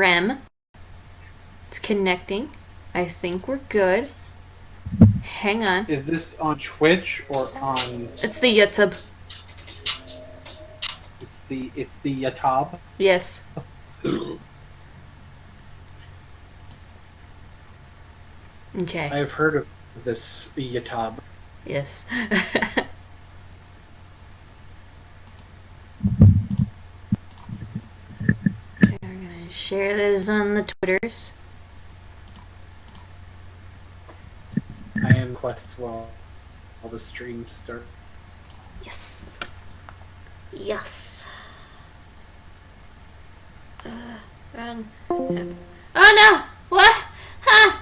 stream. It's connecting. I think we're good. Hang on. Is this on Twitch or on? It's the YouTube. It's the Yatab. Yes. Okay. I've heard of this Yatab. Yes. Okay, we're gonna share this on the Twitters. I am quest while all the streams start. Yes. Yes. Run. Oh no! What? Huh?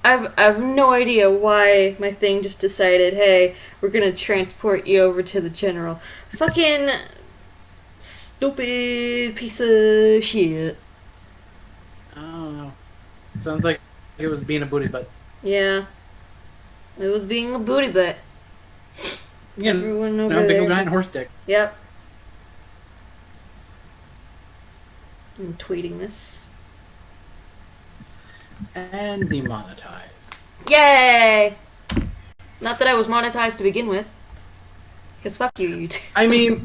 I've no idea why my thing just decided, hey, we're gonna transport you over to the general. Fucking stupid piece of shit. I don't know. Sounds like it was being a booty butt. Yeah. It was being a booty butt. Yeah, Everyone over big there old giant is- horse dick. Yep. I'm tweeting this. And demonetized. Yay! Not that I was monetized to begin with. Because fuck you, YouTube. I mean,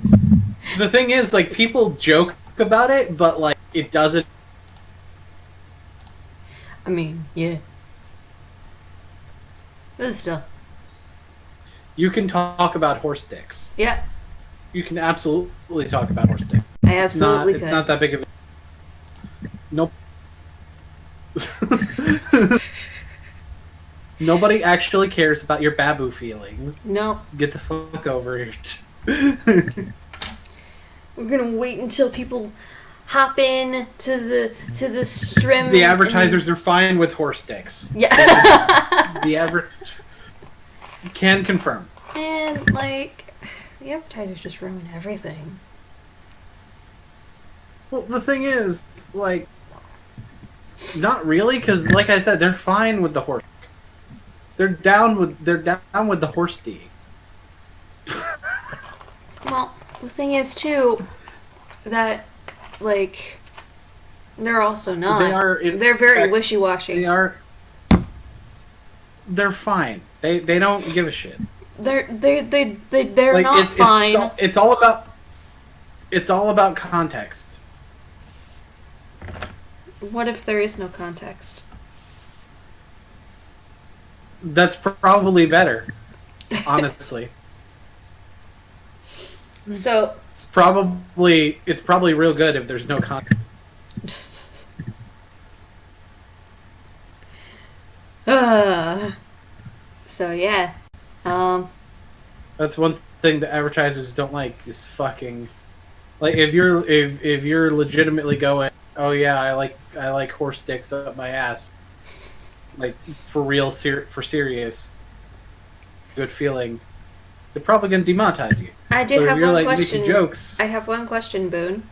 the thing is, like, people joke about it, but, like, it doesn't. I mean, yeah. This stuff. You can talk about horse dicks. Yeah, You can absolutely talk about horse dicks. I absolutely It's could. not that big of a. Nope. Nobody actually cares about your babu feelings. No. Get the fuck over it. We're gonna wait until people hop in to the stream. The advertisers are fine with horse dicks. Yeah. The can confirm. And, like, the advertisers just ruin everything. Well, the thing is, like, not really, because, like I said, they're fine with the horse. They're down with the horse D. Well, the thing is, too, that, like, they're also not. They are. They're very wishy-washy. They're fine. They don't give a shit. They're Like, not fine. It's all about context. What if there is no context? That's probably better, honestly. So It's probably real good if there's no context. So yeah. That's one thing that advertisers don't like is fucking. Like, if you're legitimately going, oh yeah, I like horse dicks up my ass, like, for real, for serious, good feeling, they're probably gonna demonetize you. I do But have if you're one like question. making jokes, I have one question, Boone.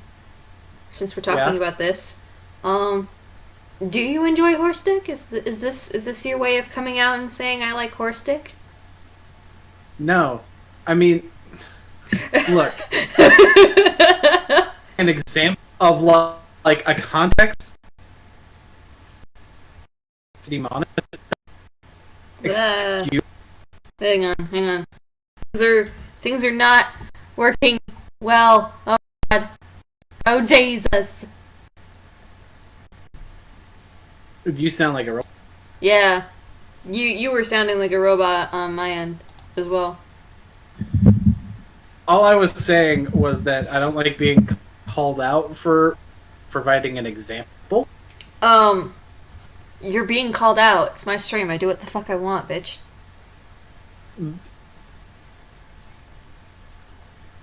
Since we're talking about this, do you enjoy horse dick? Is this your way of coming out and saying I like horse dick? no, I mean, look, an example of like a context to demonetize. Excuse. Hang on. Things are not working well. Oh God. Oh Jesus. Do you sound like a robot? Yeah. You were sounding like a robot on my end as well. All I was saying was that I don't like being called out for providing an example. You're being called out. It's my stream. I do what the fuck I want, bitch.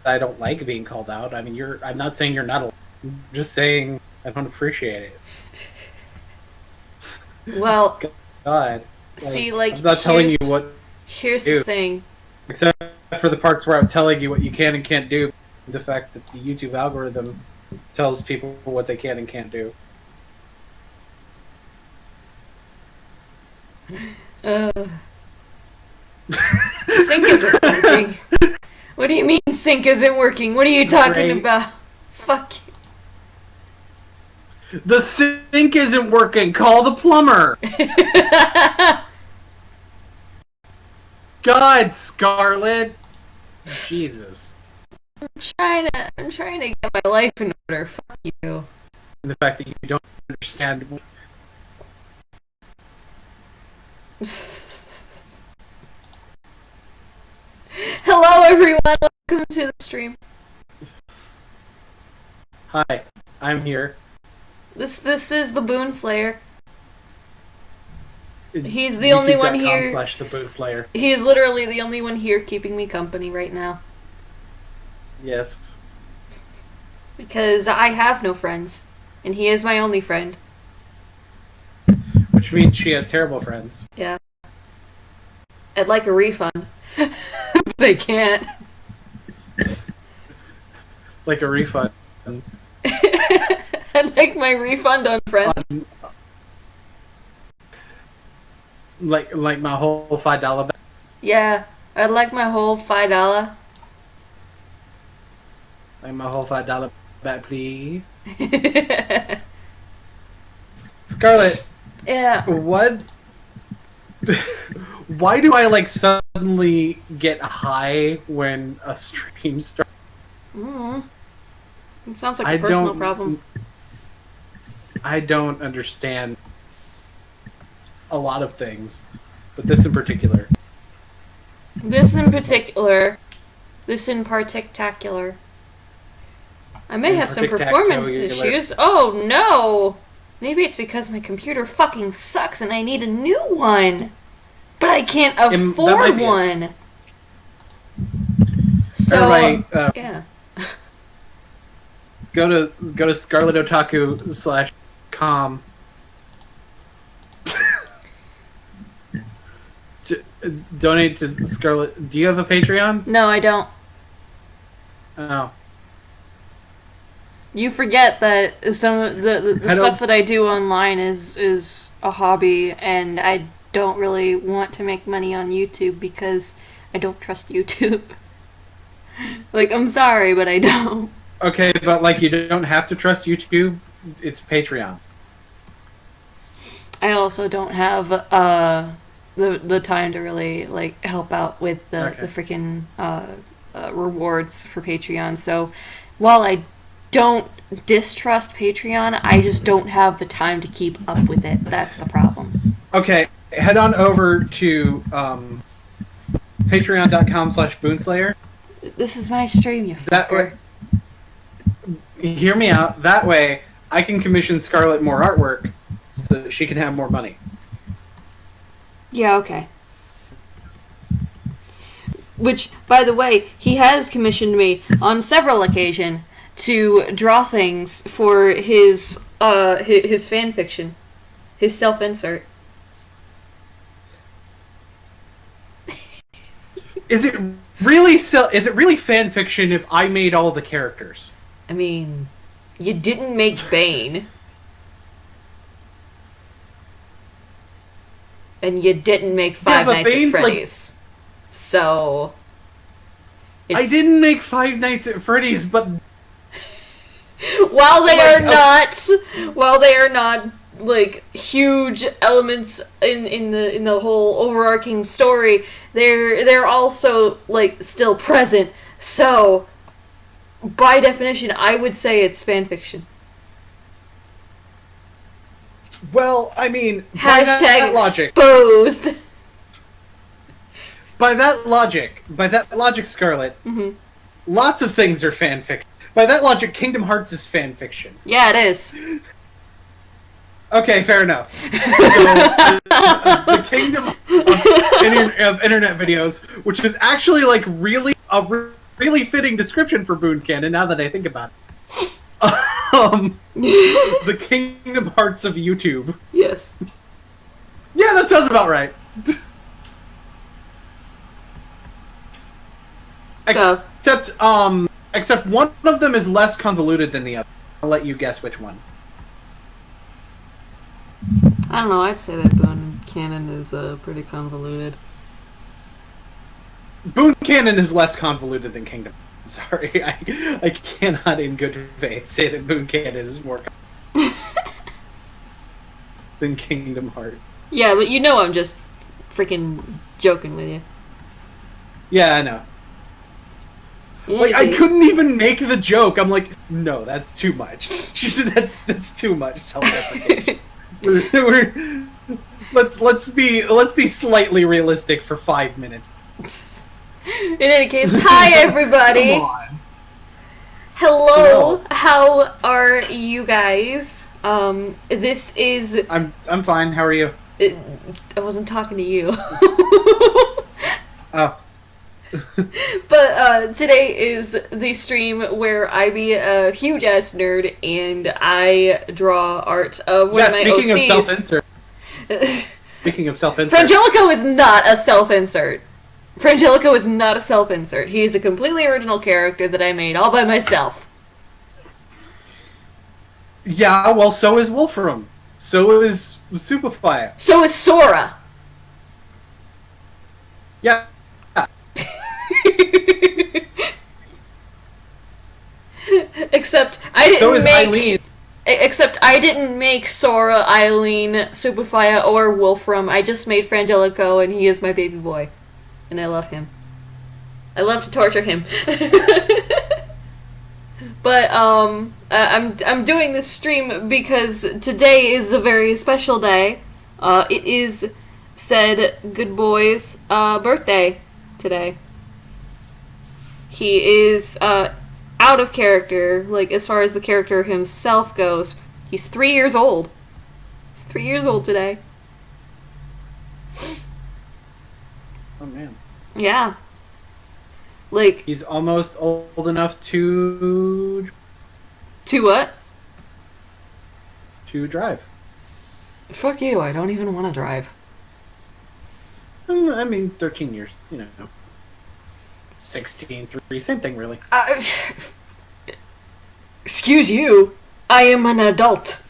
I don't like being called out. I mean, I'm not saying you're not. I'm just saying I don't appreciate it. Well, God. see, like, I'm not telling you what. Here's do. the thing. Except for the parts where I'm telling you what you can and can't do. The fact that the YouTube algorithm tells people what they can and can't do. Sync isn't working. What do you mean sync isn't working? What are you talking Great. about? Fuck you. The sink isn't working. Call the plumber. God, Scarlet. Jesus. I'm trying to get my life in order. Fuck you. And the fact that you don't understand. Hello, everyone. Welcome to the stream. Hi, I'm here. This is the Boon Slayer. He's the only one here. /the Boon Slayer. He is literally the only one here keeping me company right now. Yes. Because I have no friends, and he is my only friend. Which means she has terrible friends. Yeah. I'd like a refund. But I can't. Like a refund. I'd like my refund on friends. Like my whole $5 back. Yeah, I'd like my whole $5. Like my whole $5 back, please. Scarlet. Yeah. What? Why do I like suddenly get high when a stream starts? It sounds like a personal problem. I don't understand a lot of things, but this in particular. This in particular. I may have some performance issues. Oh no! Maybe it's because my computer fucking sucks and I need a new one. But I can't afford one. So, yeah. Go to scarletotaku.com. Donate to Scarlet. Do you have a Patreon? No, I don't. Oh. You forget that some of the stuff that I do online is a hobby, and I don't really want to make money on YouTube because I don't trust YouTube. Like, I'm sorry, but I don't. Okay, but like you don't have to trust YouTube. It's Patreon. I also don't have the time to really like help out with the freaking rewards for Patreon. So while I don't distrust Patreon, I just don't have the time to keep up with it. That's the problem. Okay, head on over to patreon.com/boonslayer. This is my stream, you fucker. Hear me out. That way, I can commission Scarlet more artwork so that she can have more money. Yeah, okay. Which, by the way, he has commissioned me on several occasions to draw things for his fan fiction, his self-insert. Is it really fan fiction if I made all the characters? I mean, you didn't make Bane. And you didn't make Five Nights at Freddy's. So... I didn't make Five Nights at Freddy's, but... While they are not like huge elements in the whole overarching story, they're also like still present. So by definition, I would say it's fanfiction. Well, I mean, hashtag exposed. By that logic, Scarlet, lots of things are fanfiction. By that logic, Kingdom Hearts is fanfiction. Yeah, it is. Okay, fair enough. So, the Kingdom of Internet videos, which is actually like really fitting description for Boon Canon. Now that I think about it, the Kingdom Hearts of YouTube. Yes. Yeah, that sounds about right. Except one of them is less convoluted than the other. I'll let you guess which one. I don't know, I'd say that Boon Canon is pretty convoluted. Boon Canon is less convoluted than Kingdom. I'm sorry, I cannot in good faith say that Boon Canon is more than Kingdom Hearts. Yeah, but you know I'm just freaking joking with you. Yeah, I know. Like, I couldn't even make the joke. I'm like, no, that's too much. that's too much self-deprecation. Let's be slightly realistic for 5 minutes. In any case, hi everybody. Come on. Hello. No. How are you guys? This is. I'm fine. How are you? I wasn't talking to you. Oh. But today is the stream where I be a huge ass nerd and I draw art of one of my speaking OCs. Of self-insert. Speaking of self-insert. Frangelico is not a self-insert. Frangelico is not a self-insert. He is a completely original character that I made all by myself. Yeah, well, so is Wolfram. So is Superfire. So is Sora. Yeah. Except I didn't so is Eileen. Except I didn't make Sora, Eileen, Superfire, or Wolfram. I just made Frangelico, and he is my baby boy. And I love him. I love to torture him. But, I'm doing this stream because today is a very special day. It is said good boy's birthday today. He is, out of character, like, as far as the character himself goes. He's 3 years old. He's 3 years old today. Oh, man. Yeah. Like... He's almost old enough to... To what? To drive. Fuck you, I don't even want to drive. I mean, 13 years, you know. 16, 3, same thing, really. Excuse you, I am an adult.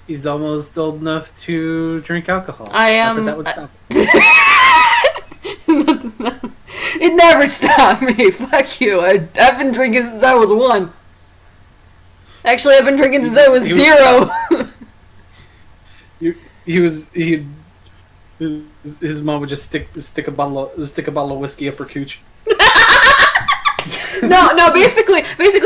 He's almost old enough to drink alcohol. I am... Not that would stop. It never stopped me. Fuck you. I've been drinking since I was 1. Actually, I've been drinking since I was 0. His mom would just stick a bottle of whiskey up her cooch. No. Basically,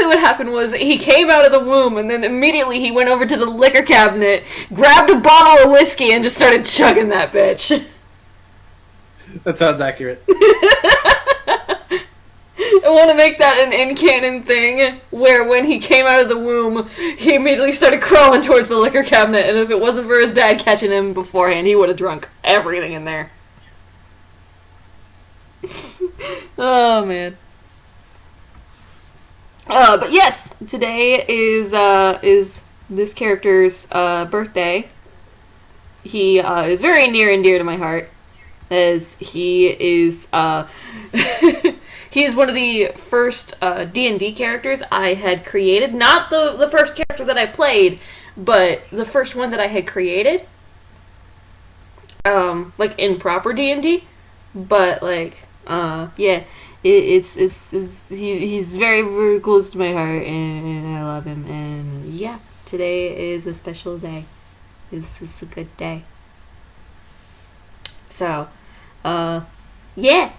what happened was he came out of the womb, and then immediately he went over to the liquor cabinet, grabbed a bottle of whiskey, and just started chugging that bitch. That sounds accurate. I want to make that an in-canon thing, where when he came out of the womb, he immediately started crawling towards the liquor cabinet, and if it wasn't for his dad catching him beforehand, he would have drunk everything in there. Oh, man. But yes, today is this character's birthday. He is very near and dear to my heart, as he is he is one of the first D&D characters I had created. Not the first character that I played, but the first one that I had created. Like in proper D&D, but like yeah. He's very, very close to my heart, and I love him, and yeah, today is a special day. This is a good day. So, yeah.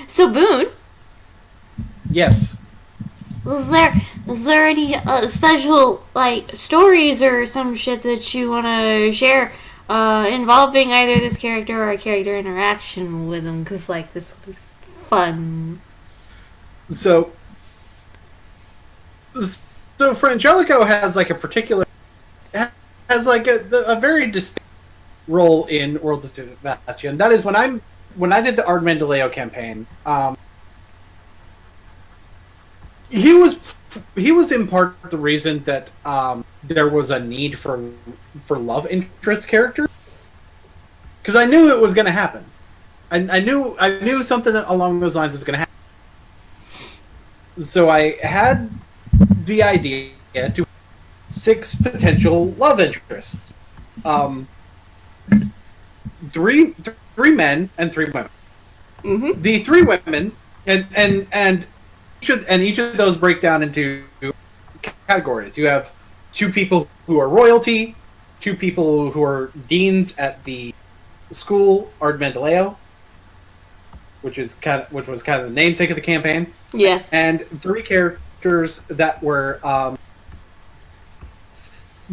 So, Boone? Yes. Is there any special, like, stories or some shit that you want to share involving either this character or a character interaction with him? Because, like, this will be fun. So Frangelico has, like, has a very distinct role in World of Sebastian. That is when I did the Ard Mandaleo campaign, he was in part the reason that there was a need for love interest characters, because I knew it was going to happen. I knew something along those lines was going to happen. So I had the idea to 6 potential love interests. Three men and 3 women. Mm-hmm. The 3 women and each of those break down into categories. You have 2 people who are royalty, 2 people who are deans at the school Ard Mandaleo, which was kind of the namesake of the campaign. Yeah. And 3 characters that were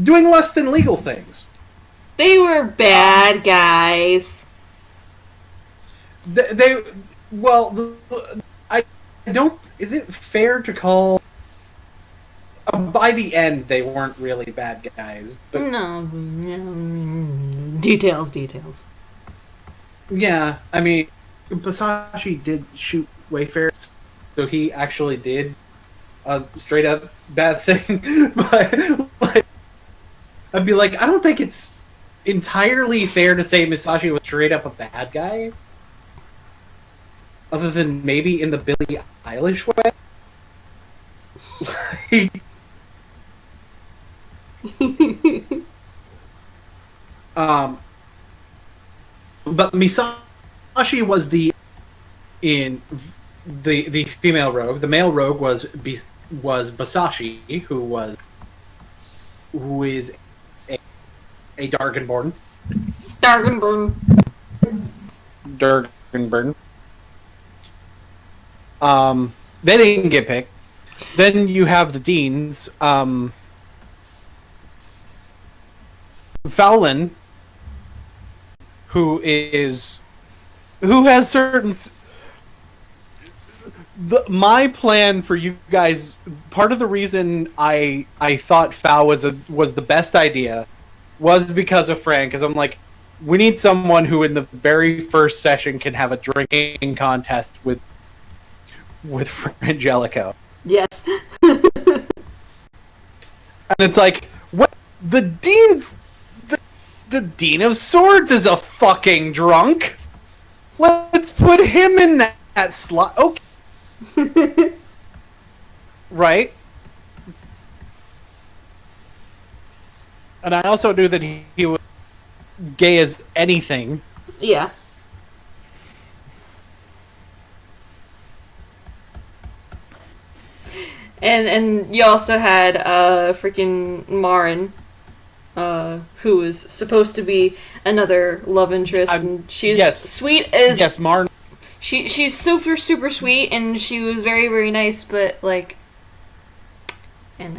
doing less than legal things. They were bad guys. I don't. Is it fair to call? By the end, they weren't really bad guys. But No. Details. yeah, I mean, Basashi did shoot Wayfarers, so he actually did a straight up bad thing. But like, I'd be like, I don't think it's entirely fair to say Masashi was straight up a bad guy. Other than maybe in the Billie Eilish way. But Misashi was the female rogue. The male rogue was Basashi, who is a Darkenborn. Darkenborn. They didn't get picked. Then you have the deans. Fowlin, who has certain. My plan for you guys. Part of the reason I thought Fow was the best idea was because of Fran. Because I'm like, we need someone who in the very first session can have a drinking contest with Frangelico. Yes. And it's like, what? The Dean of Swords is a fucking drunk. Let's put him in that slot. Okay. Right? And I also knew that he was gay as anything. Yeah. And you also had freaking Marin, who was supposed to be another love interest, and she's sweet as Marin. She's super sweet, and she was very very nice, but like, and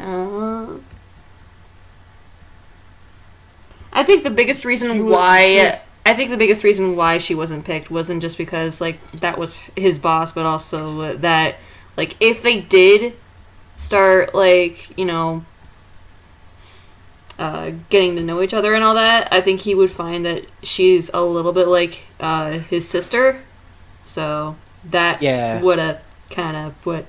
I think the biggest reason why she wasn't picked wasn't just because like that was his boss, but also that like if they did start like, you know, getting to know each other and all that, I think he would find that she's a little bit like his sister, so that would have kind of put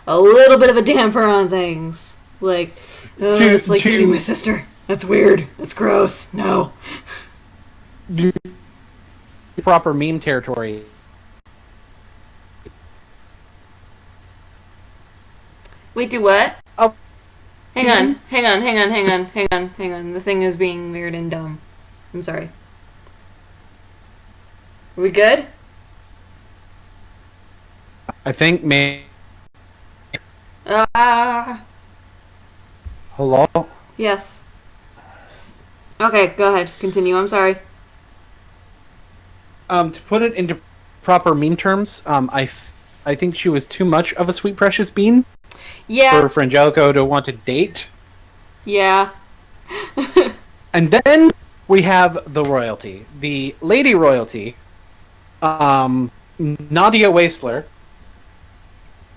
a little bit of a damper on things. Like, it's like dating my sister. That's weird. That's gross. No. Proper meme territory. Wait, do what? Oh. Hang on. The thing is being weird and dumb. I'm sorry. Are we good? I think Hello? Yes. Okay, go ahead. Continue. I'm sorry. To put it into proper meme terms, I think she was too much of a sweet precious bean. Yeah. For Frangelico to want to date. Yeah. And then we have the royalty. The lady royalty, Nadia Waistler,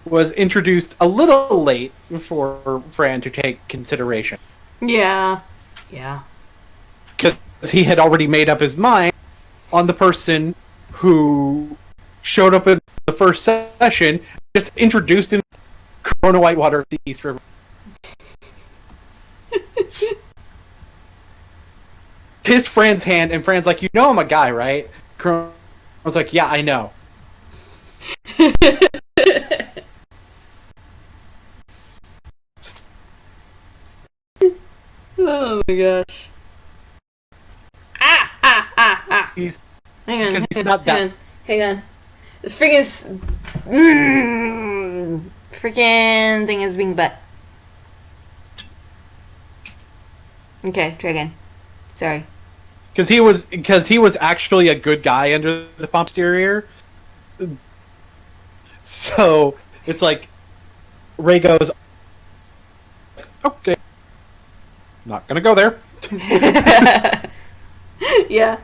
was introduced a little late for Fran to take consideration. Yeah. Yeah. Because he had already made up his mind on the person who showed up in the first session, just introduced him to Corona Whitewater of the East River. Kissed Fran's hand, and Fran's like, "You know I'm a guy, right?" I was like, "Yeah, I know." Oh my gosh. Ah! He's Hang on, he's not that. hang on. The freaking freaking thing is being butt. Okay, try again. Sorry. Because he was actually a good guy under the exterior. So it's like Ray goes, okay, not gonna go there. Yeah.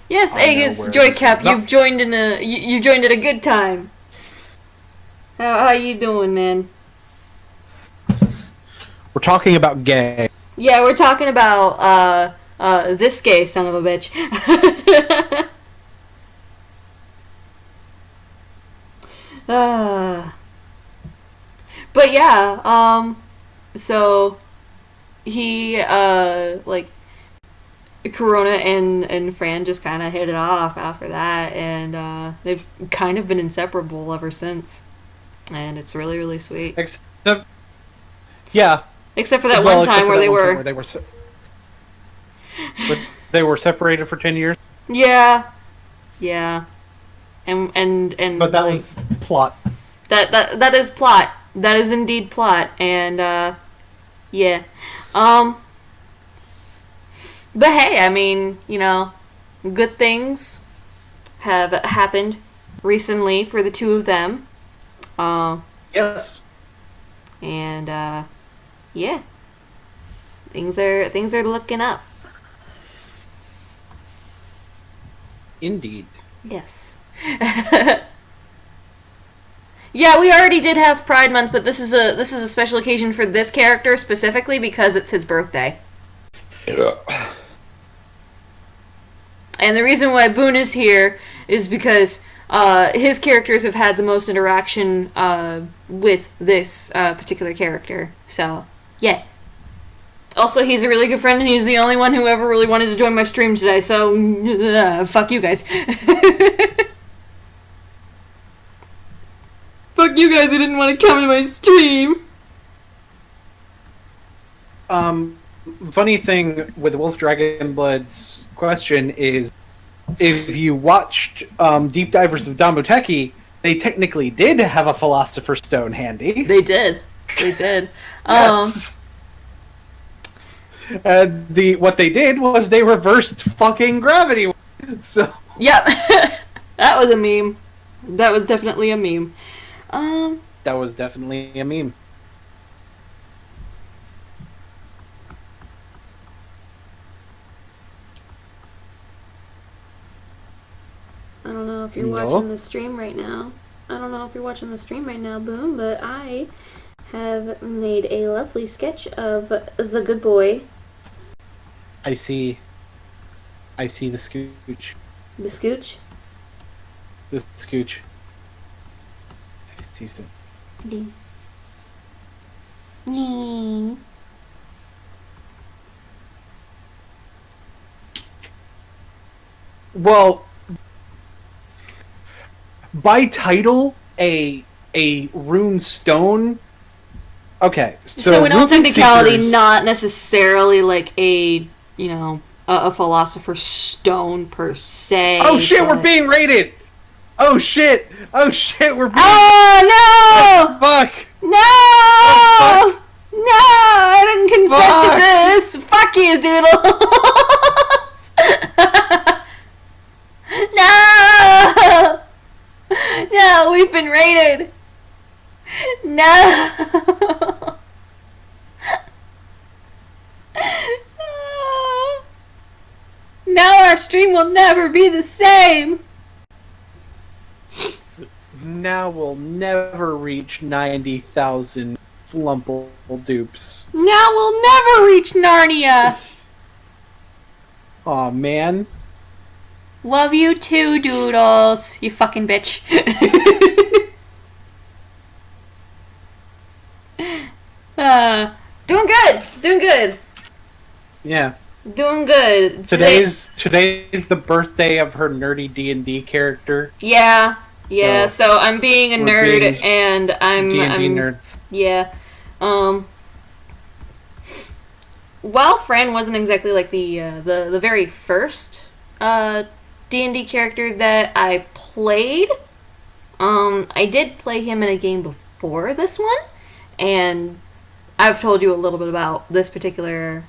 Yes, Aegis Joycap, you've joined in a you joined at a good time. How you doing, man? We're talking about gay. Yeah, we're talking about this gay son of a bitch. But yeah, so he like Corona and Fran just kind of hit it off after that, and they've kind of been inseparable ever since, and it's really really sweet. Except, yeah. Except for that one time where they were separated for 10 years. Yeah, and but that was plot. That is plot. That is indeed plot, and yeah. But hey, I mean, you know, good things have happened recently for the two of them. Yes. And yeah, things are looking up. Indeed. Yes. Yeah, we already did have Pride Month, but this is a special occasion for this character specifically because it's his birthday. Yeah. And the reason why Boone is here is because his characters have had the most interaction with this particular character. So, yeah. Also, he's a really good friend, and he's the only one who ever really wanted to join my stream today, so fuck you guys. Fuck you guys who didn't want to come to my stream. Funny thing with Wolf Dragon Blood's question is, if you watched Deep Divers of Damoteki, they technically did have a Philosopher's Stone handy. They did. Yes. And what they did was they reversed fucking gravity. So. Yep. That was a meme. That was definitely a meme. That was definitely a meme. I don't know if you're watching the stream right now. Boom, but I have made a lovely sketch of the good boy. I see the scooch. The scooch? The scooch. I see some. Well, by title, a rune stone. Okay, so in all technicality, not necessarily like a a philosopher's stone per se. Oh shit, we're being raided! Oh shit, we're being. Oh no! Oh, fuck! No! Oh, fuck. No! I didn't consent to this. Fuck you, Doodles. No! No, we've been raided. No. Now our stream will never be the same. Now we'll never reach 90,000 flumple dupes. Now we'll never reach Narnia. Aw, man. Love you too, Doodles. You fucking bitch. Doing good. Yeah. Doing good. Today's the birthday of her nerdy D&D character. Yeah. Yeah, so I'm being a nerd and I'm D&D nerds. Yeah. While Fran wasn't exactly like the very first D&D character that I played, I did play him in a game before this one, and I've told you a little bit about this particular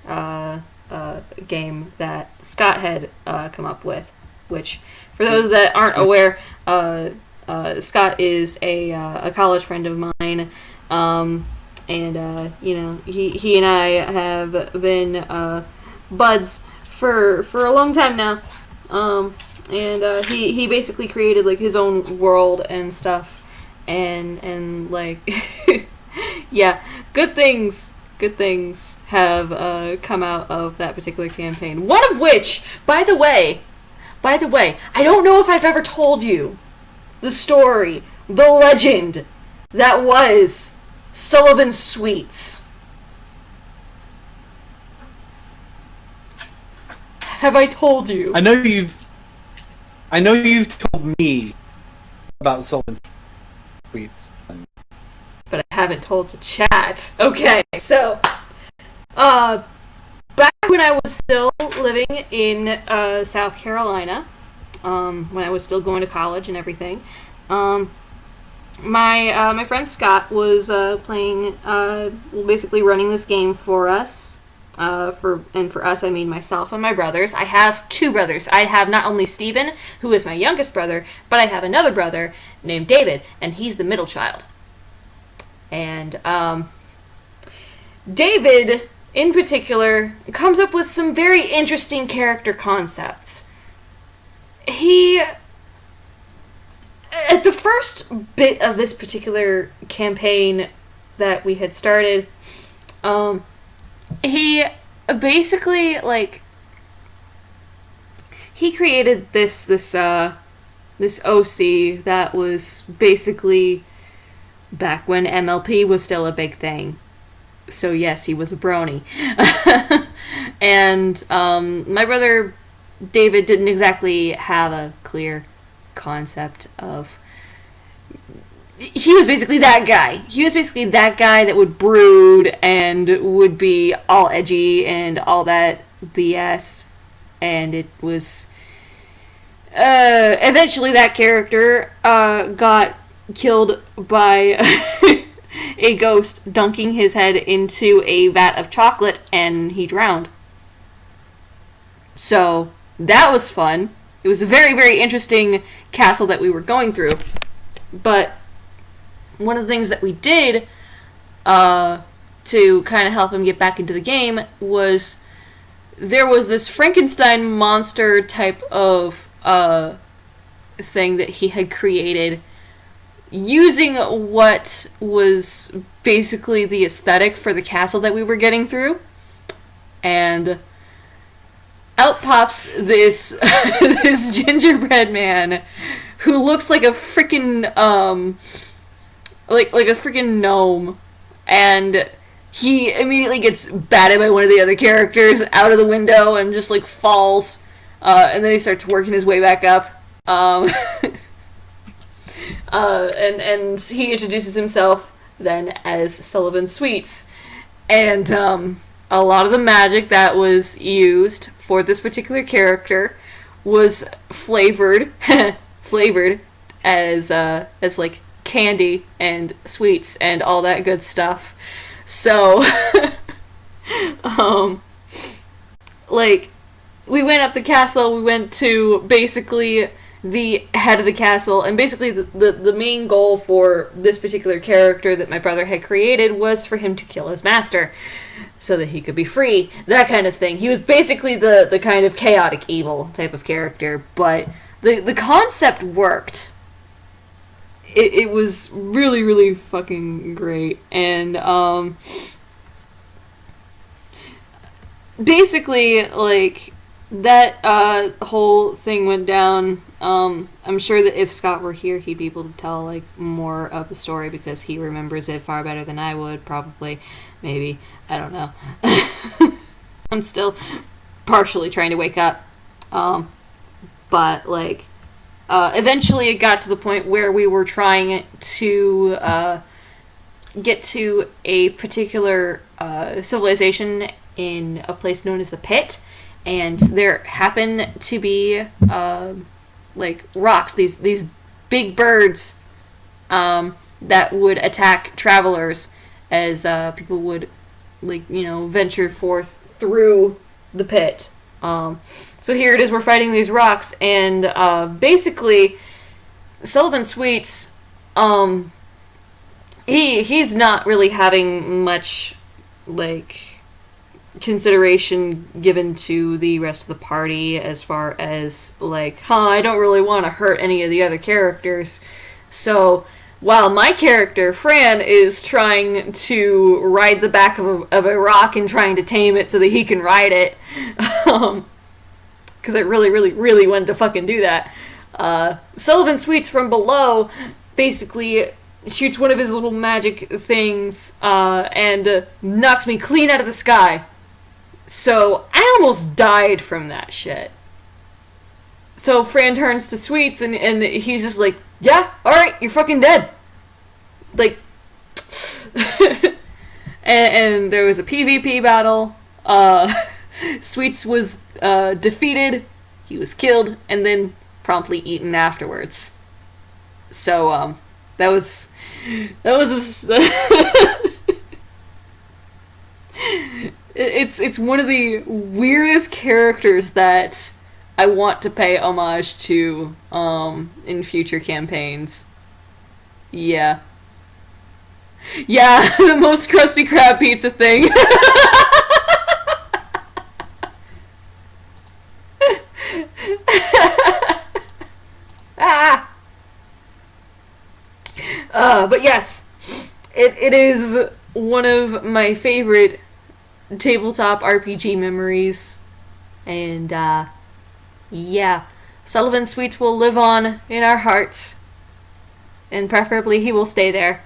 game that Scott had come up with, which, for those that aren't aware, Scott is a college friend of mine, and you know, he and I have been buds for a long time now, and he basically created like his own world and stuff, and like yeah, good things have come out of that particular campaign. One of which, by the way, I don't know if I've ever told you the story, the legend that was Sullivan's Sweets. Have I told you? I know you've told me about Sullivan's Sweets. But I haven't told the chat. Okay, so, back when I was still living in South Carolina, when I was still going to college and everything, my friend Scott was playing, basically running this game for us. For us, I mean myself and my brothers. I have two brothers. I have not only Steven, who is my youngest brother, but I have another brother named David, and he's the middle child. And David, in particular, comes up with some very interesting character concepts. At the first bit of this particular campaign that we had started, he basically, like, he created this OC that was basically back when MLP was still a big thing. So yes, he was a brony. And my brother David didn't exactly have a clear concept of... He was basically that guy. He was basically that guy that would brood and would be all edgy and all that BS. And it was... eventually that character got killed by a ghost dunking his head into a vat of chocolate, and he drowned. So that was fun. It was a very, very interesting castle that we were going through. But one of the things that we did to kind of help him get back into the game was there was this Frankenstein monster type of thing that he had created using what was basically the aesthetic for the castle that we were getting through. And out pops this this gingerbread man who looks like a freaking like a freaking gnome, and he immediately gets batted by one of the other characters out of the window and just like falls, and then he starts working his way back up. And he introduces himself then as Sullivan Sweets. And a lot of the magic that was used for this particular character was flavored as like candy and sweets and all that good stuff. So like, we went up the castle, we went to basically the head of the castle, and basically the main goal for this particular character that my brother had created was for him to kill his master so that he could be free, that kind of thing. He was basically the kind of chaotic evil type of character, but the concept worked. It was really, really fucking great. And basically, like, that whole thing went down. I'm sure that if Scott were here, he'd be able to tell like more of the story because he remembers it far better than I would, probably, maybe. I don't know. I'm still partially trying to wake up. But like, eventually it got to the point where we were trying to get to a particular civilization in a place known as the Pit, and there happened to be like rocks, these big birds that would attack travelers as people would venture forth through the pit. So here it is, we're fighting these rocks, and basically Sullivan Sweets, he's not really having much consideration given to the rest of the party as far as I don't really want to hurt any of the other characters. So while my character, Fran, is trying to ride the back of a rock and trying to tame it so that he can ride it, because I really, really, really wanted to fucking do that, Sullivan Sweets from below basically shoots one of his little magic things and knocks me clean out of the sky. So I almost died from that shit. So Fran turns to Sweets and he's just like, yeah, alright, you're fucking dead. And there was a PvP battle. Sweets was defeated, he was killed, and then promptly eaten afterwards. So, that was it's one of the weirdest characters that I want to pay homage to in future campaigns. Yeah, the most Krusty Krab pizza thing. But yes, it is one of my favorite tabletop RPG memories, and yeah, Sullivan Sweets will live on in our hearts, and preferably he will stay there.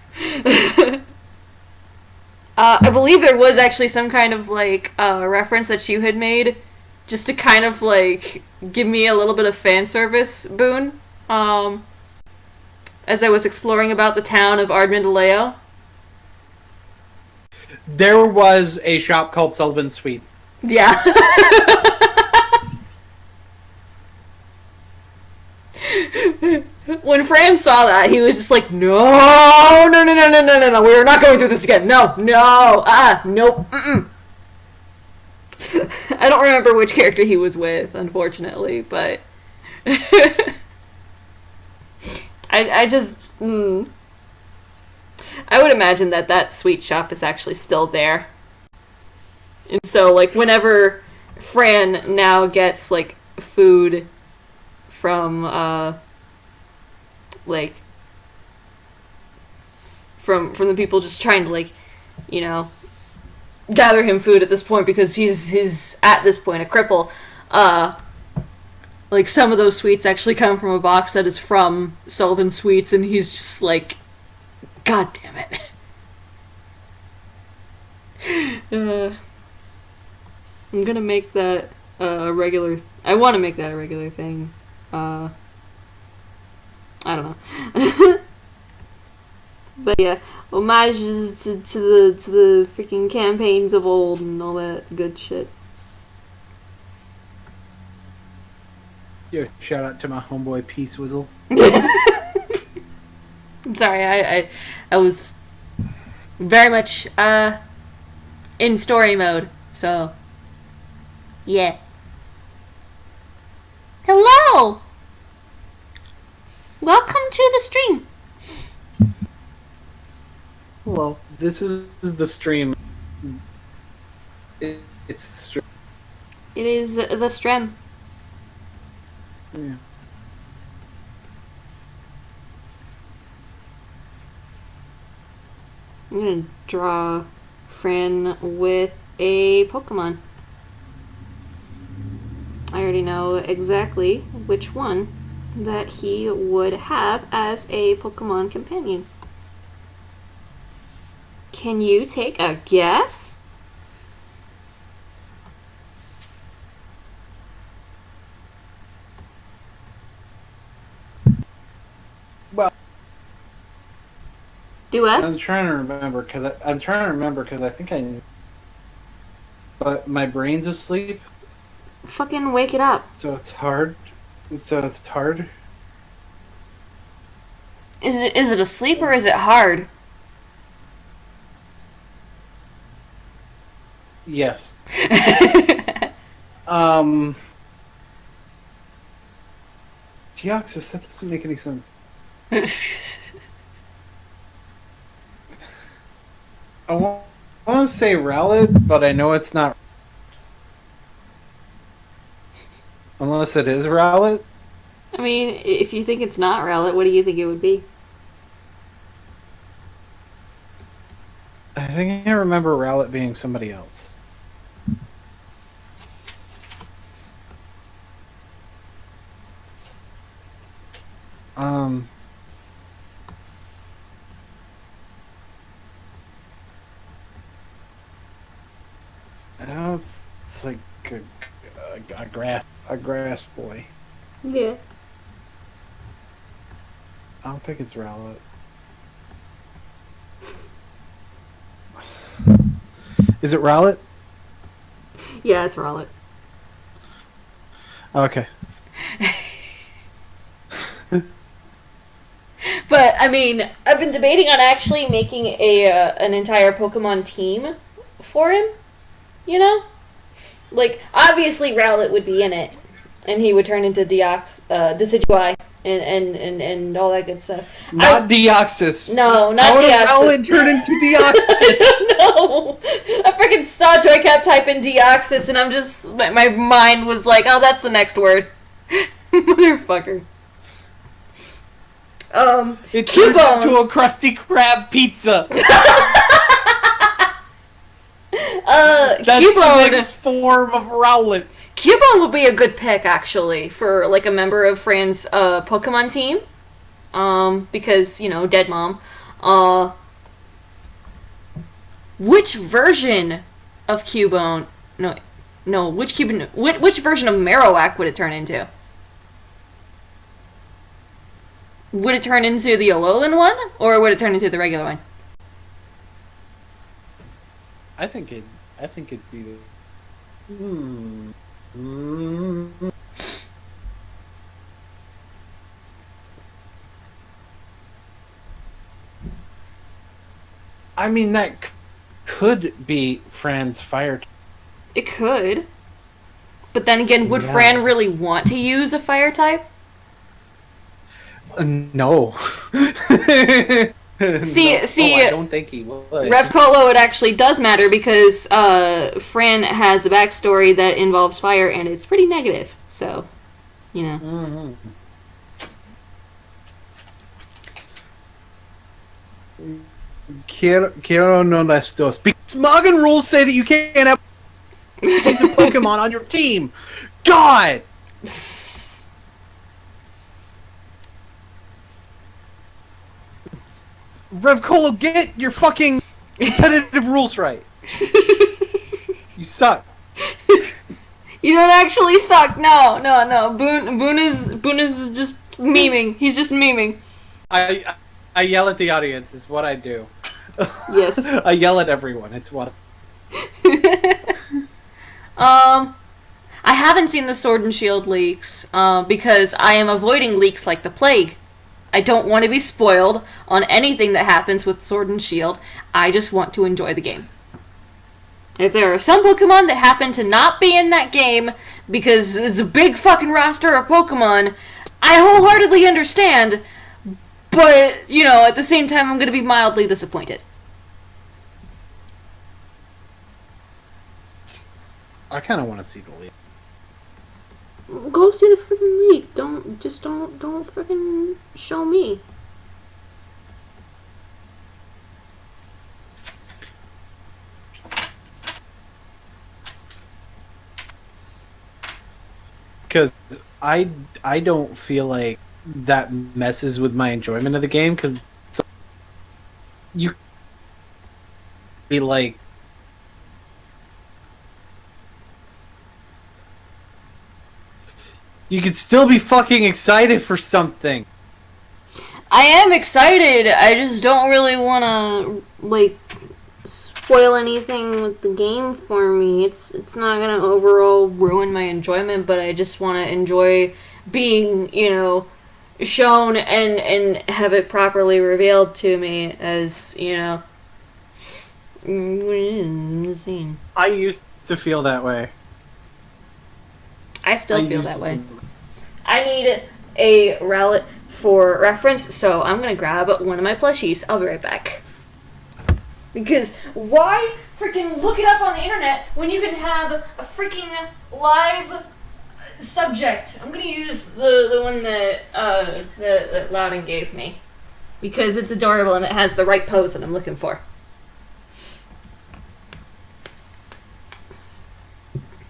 I believe there was actually some kind of reference that you had made just to kind of give me a little bit of fan service boon as I was exploring about the town of Ardmendaleo. There was a shop called Sullivan Sweets. Yeah. When Fran saw that, he was just like, no, we're not going through this again. No, nope. I don't remember which character he was with, unfortunately, but I just I would imagine that sweet shop is actually still there. And so, whenever Fran now gets, food from, from the people just trying to, gather him food at this point because he's at this point a cripple, some of those sweets actually come from a box that is from Sullivan Sweets, and he's just like, God damn it. I'm gonna make that a regular... I want to make that a regular thing. I don't know. But yeah, homages to the freaking campaigns of old and all that good shit. Yeah, shout out to my homeboy Peace Wizzle. I'm sorry, I was very much in story mode, so yeah. Hello! Welcome to the stream. Hello. This is the stream. It's the stream. It is the stream. Yeah. I'm gonna draw Fran with a Pokemon. I already know exactly which one that he would have as a Pokemon companion. Can you take a guess? Do what? I'm trying to remember because I think I knew. But my brain's asleep, Fucking wake it up. so it's hard. So it's hard. Is it asleep or is it hard? Yes. Deoxys, that doesn't make any sense. I want to say Rowlet, but I know it's not. Unless it is Rowlet. I mean, if you think it's not Rowlet, what do you think it would be? I think I remember Rowlet being somebody else. I know it's like a grass boy. Yeah. I don't think it's Rowlet. Is it Rowlet? Yeah, it's Rowlet. Okay. But I mean, I've been debating on actually making an entire Pokemon team for him. You know, like obviously Rowlet would be in it, and he would turn into Decidueye and all that good stuff. Not Deoxys. No, not How Deoxys. How would Rowlet turn into Deoxys? No, I freaking saw Joy kept typing Deoxys, and I'm just my mind was like, oh, that's the next word, motherfucker. It turned Cubone. into a Krusty Krab pizza. That's Cubone. the next form of Rowlet. Cubone would be a good pick actually for like a member of Fran's Pokemon team. Because you know, dead mom. Which version of Cubone? No. Which Cubone? Which version of Marowak would it turn into? Would it turn into the Alolan one, or would it turn into the regular one? I think it'd be the. I mean, that could be Fran's fire. It could. But then again, would Fran really want to use a fire type? No. See, I don't think he would. Revcolo, it actually does matter because Fran has a backstory that involves fire, and it's pretty negative. So, you know. Mm-hmm. Quiero no las dos. Because Smoggin rules say that you can't have piece of Pokemon on your team. God! Revcolo, get your fucking competitive rules right. You suck. You don't actually suck. No. Boone is just memeing. He's just memeing. I yell at the audience. Is what I do. Yes. I yell at everyone. It's what. I haven't seen the Sword and Shield leaks because I am avoiding leaks like the plague. I don't want to be spoiled on anything that happens with Sword and Shield. I just want to enjoy the game. If there are some Pokemon that happen to not be in that game because it's a big fucking roster of Pokemon, I wholeheartedly understand, but, you know, at the same time I'm going to be mildly disappointed. I kind of want to see the leak. Go see the freaking leak. Don't freaking show me. Because I don't feel like that messes with my enjoyment of the game, because you be like, you could still be fucking excited for something. I am excited. I just don't really want to like spoil anything with the game for me. It's not gonna overall ruin my enjoyment, but I just want to enjoy being, shown and have it properly revealed to me as, scene. I used to feel that way. I still feel that way. I need a relic for reference, so I'm gonna grab one of my plushies. I'll be right back. Because why freaking look it up on the internet when you can have a freaking live subject? I'm gonna use the one that Loudon gave me because it's adorable and it has the right pose that I'm looking for.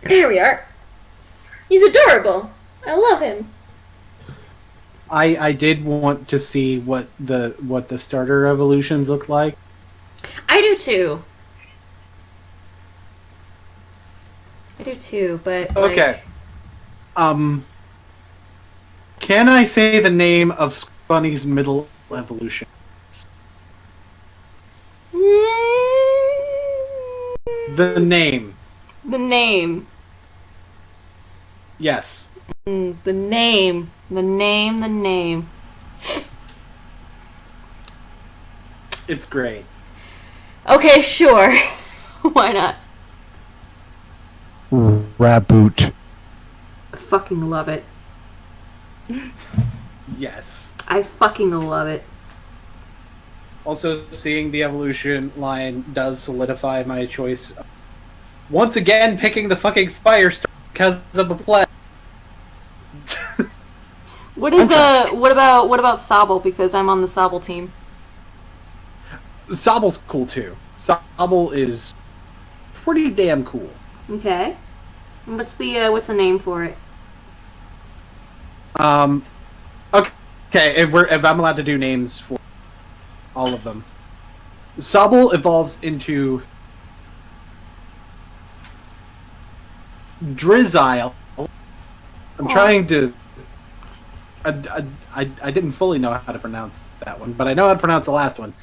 Here we are. He's adorable. I love him. I did want to see what the starter evolutions look like. I do too. But okay. Can I say the name of Bunny's middle evolution? The name. The name. Yes. The name. It's great. Okay, sure. Why not? Raboot. I fucking love it. Yes. I fucking love it. Also, seeing the evolution line does solidify my choice. Once again, picking the fucking Firestar because of a play. What about Sobble? Because I'm on the Sobble team. Sobble's cool too. Sobble is pretty damn cool. Okay. What's the name for it? Okay. If I'm allowed to do names for all of them, Sobble evolves into Drizzile. I'm trying to. I didn't fully know how to pronounce that one, but I know how to pronounce the last one.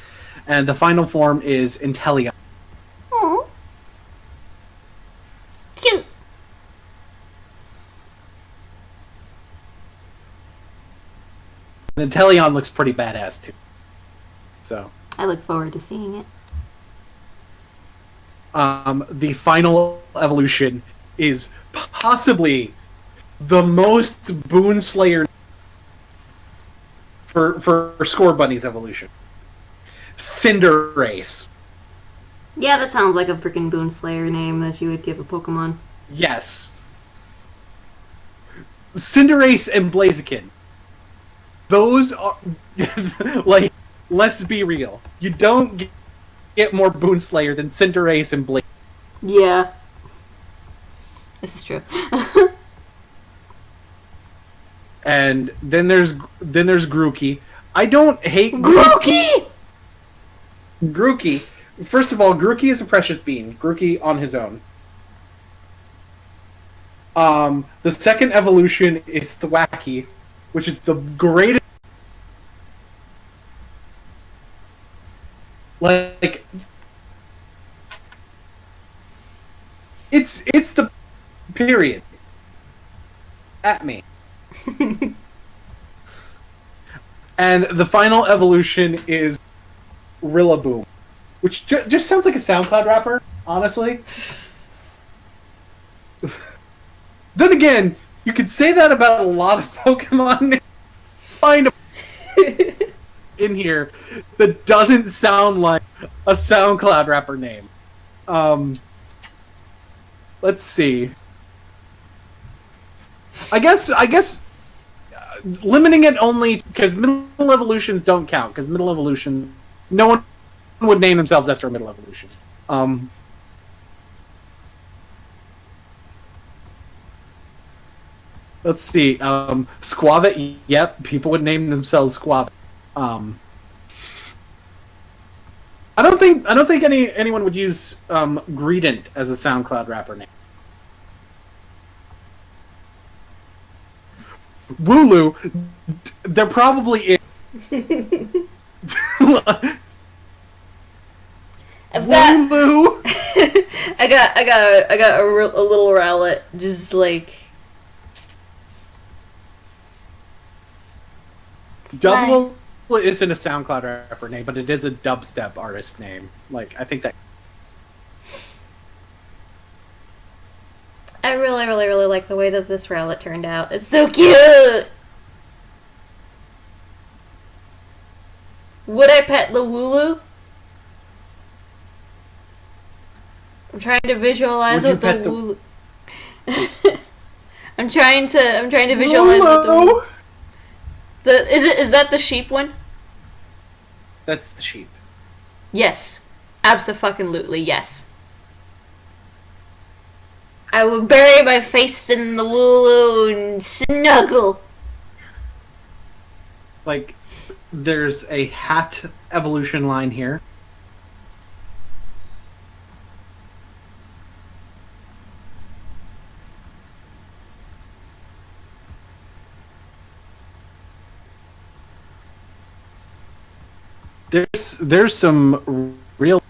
And the final form is Intellion. Oh. Cute. And Intellion looks pretty badass too. So. I look forward to seeing it. The final evolution is possibly the most Boonslayer for Score Bunny's evolution. Cinderace. Yeah, that sounds like a freaking Boonslayer name that you would give a Pokemon. Yes. Cinderace and Blaziken. Those are... like, let's be real. You don't get more Boonslayer than Cinderace and Blaziken. Yeah. This is true. And then there's Grookey. I don't hate Grookey! Grookey. First of all, Grookey is a precious bean. Grookey on his own. The second evolution is Thwackey, which is the greatest. Like, it's the period. At me. And the final evolution is Rillaboom, which just sounds like a SoundCloud rapper, honestly. Then again, you could say that about a lot of Pokemon. Find a in here that doesn't sound like a SoundCloud rapper name. Let's see. I guess limiting it only because middle evolutions don't count, because middle evolution, no one would name themselves after a middle evolution. Let's see. Squavit, yep, people would name themselves Squavit. I don't think anyone would use Greedent as a SoundCloud rapper name. Wooloo, there probably is, I've got, Lulu. I got a little Rowlet, just like. Double isn't a SoundCloud rapper name, but it is a dubstep artist name. Like, I think that. I really, really, really like the way that this Rowlet turned out. It's so cute! Would I pet the Wooloo? I'm trying to visualize what the Wooloo... I'm trying to visualize what the... Is that the sheep one? That's the sheep. Yes. Abso-fucking-lutely, yes. I will bury my face in the Wooloo and snuggle. Like, there's a hat evolution line here. There's some real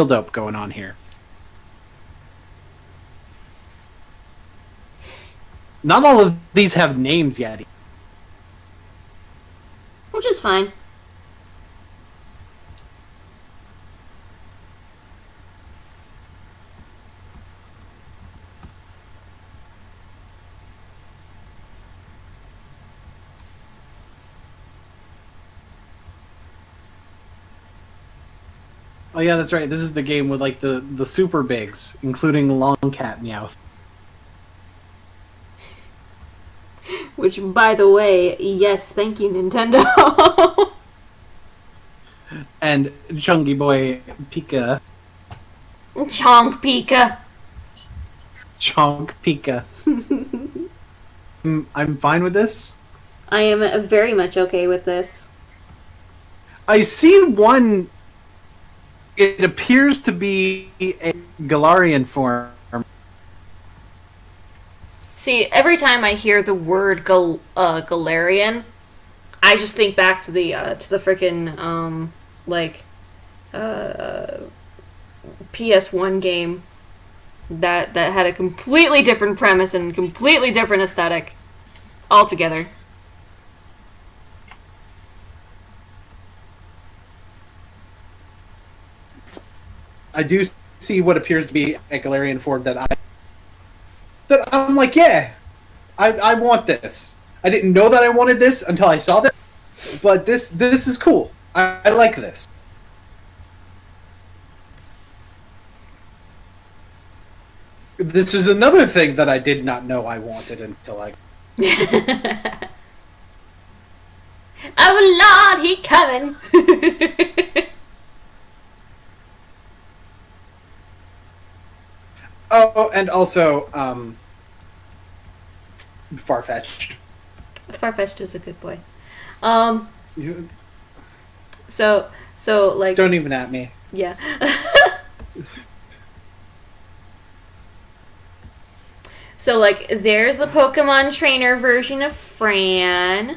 dope going on here. Not all of these have names yet. Which is fine. Oh yeah, that's right. This is the game with like the super bigs, including Longcat Meowth. Which, by the way, yes, thank you, Nintendo. And Chunky Boy Pika. Chonk Pika. Chonk Pika. I'm fine with this. I am very much okay with this. I see one. It appears to be a Galarian form. See, every time I hear the word Galarian, I just think back to the frickin' PS1 game that had a completely different premise and completely different aesthetic altogether. I do see what appears to be a Galarian form that I'm like, yeah, I want this. I didn't know that I wanted this until I saw this, but this is cool. I like this. This is another thing that I did not know I wanted until I... Oh Lord, he coming! Oh, and also, Farfetch'd. Farfetch'd is a good boy. So like... Don't even at me. Yeah. So, like, there's the Pokemon trainer version of Fran.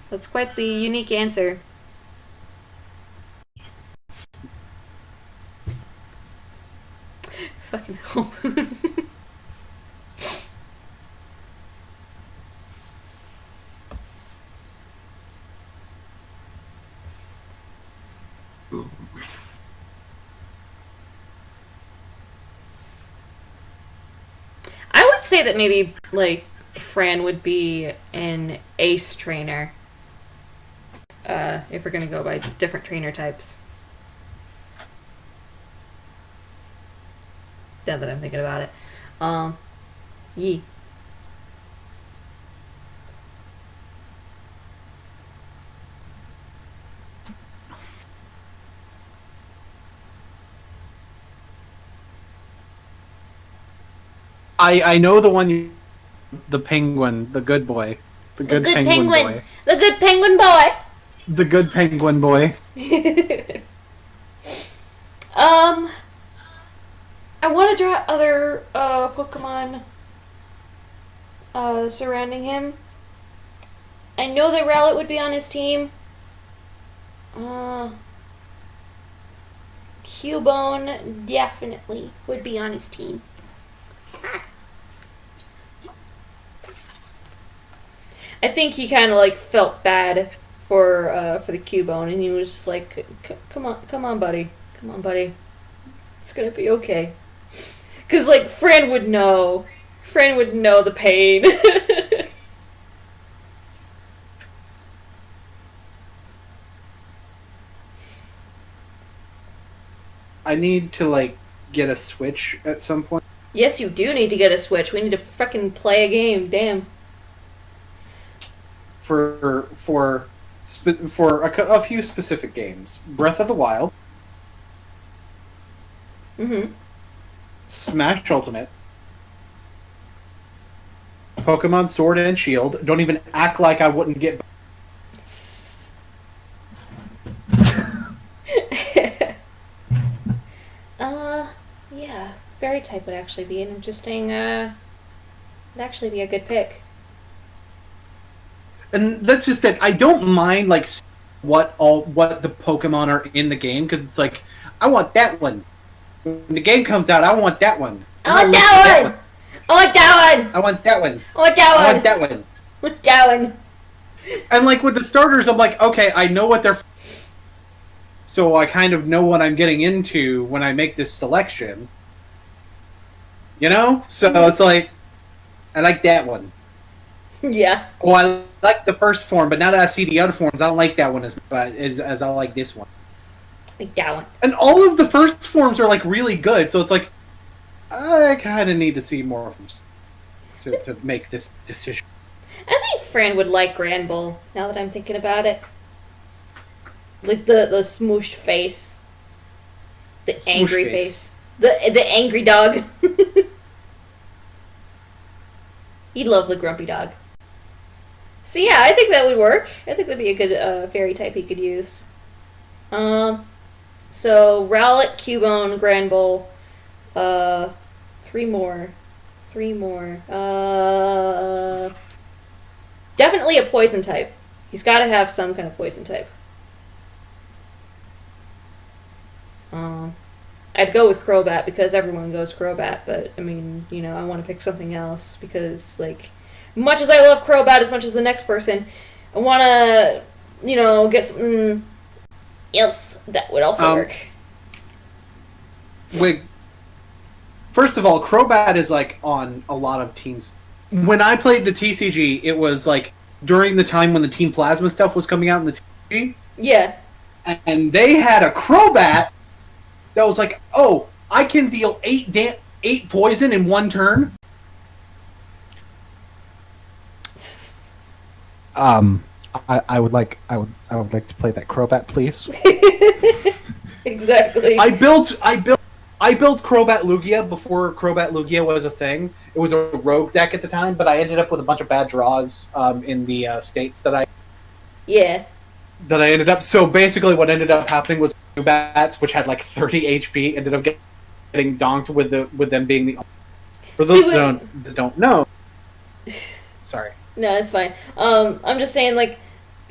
That's quite the unique answer. Fucking hell. I would say that maybe, like, Fran would be an ace trainer. If we're gonna go by different trainer types. Now that I'm thinking about it. Yee. I know the one, the penguin, the good boy. The good penguin boy. The good penguin boy! The good penguin boy. I I want to draw other Pokemon surrounding him. I know that Rowlet would be on his team. Cubone definitely would be on his team. I think he kind of like felt bad for the Cubone, and he was just like, come on, buddy, it's gonna be okay." Cause like Fran would know the pain. I need to like get a Switch at some point. Yes, you do need to get a Switch. We need to fucking play a game. Damn. For a few specific games: Breath of the Wild, Smash Ultimate, Pokemon Sword and Shield. Don't even act like I wouldn't get. Yeah, Fairy type would actually be an interesting. Would actually be a good pick. And that's just it. I don't mind like what the Pokemon are in the game, because it's like I want that one. When the game comes out, I want that one. I want that one. I want that one. I want that one. I want that one. I want that one. I want that one. And like with the starters, I'm like, okay, I know what they're. So I kind of know what I'm getting into when I make this selection. You know? So it's like, I like that one. Yeah. Well, I like the first form, but now that I see the other forms, I don't like that one as I like this one. Like that one. And all of the first forms are like really good, so it's like, I kind of need to see more of them to make this decision. I think Fran would like Granbull, now that I'm thinking about it. Like the smooshed face. The Smoosh angry face. The angry dog. He'd love the grumpy dog. So yeah, I think that would work. I think that'd be a good fairy type he could use. So Rowlet, Cubone, Granbull, three more. Definitely a poison type. He's got to have some kind of poison type. I'd go with Crobat because everyone goes Crobat, but I mean, you know, I want to pick something else because, like, much as I love Crobat as much as the next person, I want to, you know, get something else that would also work. Wait. First of all, Crobat is like on a lot of teams. When I played the TCG, it was like during the time when the Team Plasma stuff was coming out in the TCG. Yeah. And they had a Crobat that was like, oh, I can deal 8 poison in one turn. I would like to play that Crobat, please. Exactly. I built Crobat Lugia before Crobat Lugia was a thing. It was a rogue deck at the time, but I ended up with a bunch of bad draws in the states that I ended up. So basically, what ended up happening was Bats, which had like 30 HP, ended up getting donked with them being the. For those that don't know, sorry. No, it's fine. I'm just saying, like,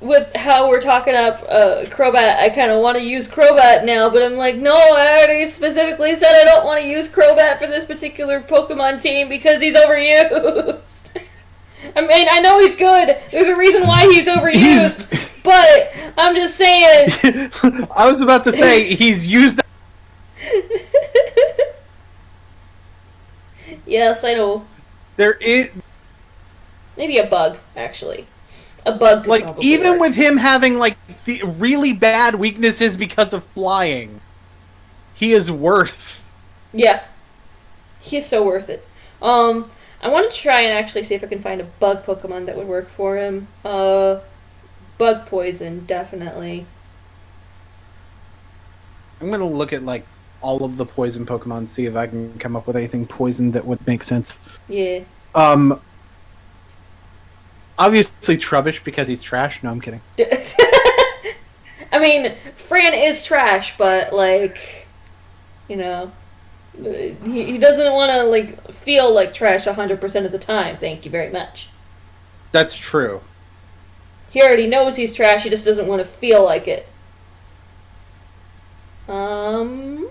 with how we're talking up Crobat, I kind of want to use Crobat now, but I'm like, no, I already specifically said I don't want to use Crobat for this particular Pokemon team because he's overused. I mean, I know he's good. There's a reason why he's overused. But I'm just saying. I was about to say he's used. Yes, I know. There is maybe a bug, actually. A bug could like even work. With him having like the really bad weaknesses because of flying, he is worth. Yeah, he is so worth it. I want to try and actually see if I can find a bug Pokemon that would work for him. Bug poison, definitely. I'm gonna look at like all of the poison Pokemon, see if I can come up with anything poison that would make sense. Yeah. Obviously Trubbish because he's trash. No, I'm kidding. I mean, Fran is trash, but like, you know, He doesn't want to like feel like trash 100% of the time. Thank you very much. That's true. He already knows he's trash. He just doesn't want to feel like it. Because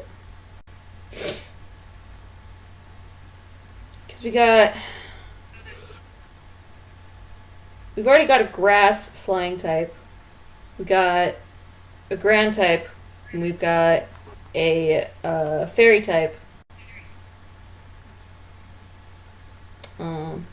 we've already got a grass flying type. We got a ground type, and we've got a fairy type. Um,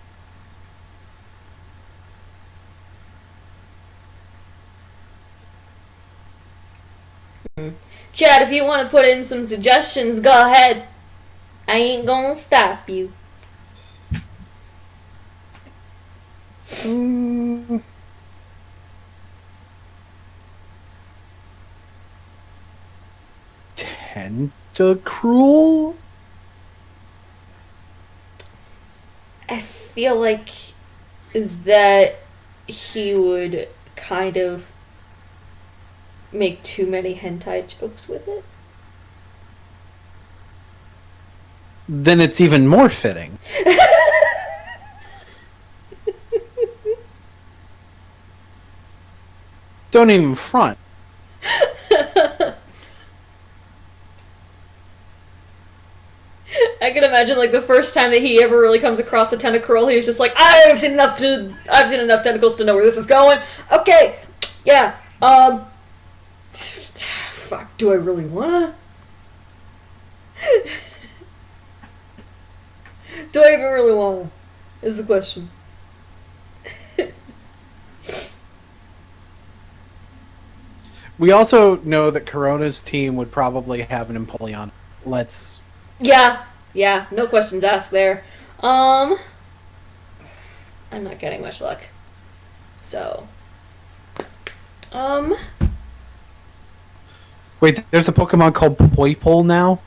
Chad, if you want to put in some suggestions, go ahead. I ain't gonna stop you. Tentacruel? I feel like that he would kind of make too many hentai jokes with it. Then it's even more fitting. Don't even front. I can imagine like the first time that he ever really comes across a tentacruel, he's just like, I've seen enough tentacles to know where this is going. Okay, yeah. Fuck. Do I really wanna? Do I even really wanna? Is the question. We also know that Corona's team would probably have an Empoleon. Yeah, no questions asked there. I'm not getting much luck. So, Wait, there's a Pokemon called Poipole now?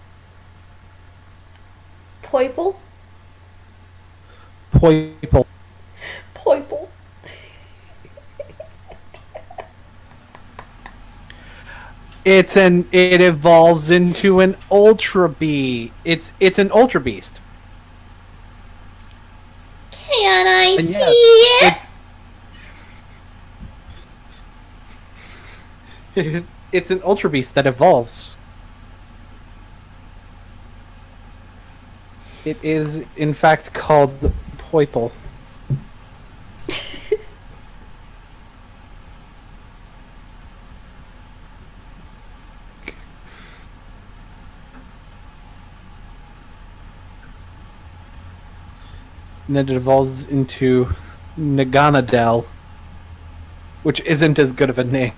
Poiple? Poipole. Poiple. It evolves into an Ultra Bee. It's an Ultra Beast. Can I And see yes, it? it's an Ultra Beast that evolves. It is, in fact, called Poipole. And then it evolves into Naganadel, which isn't as good of a name.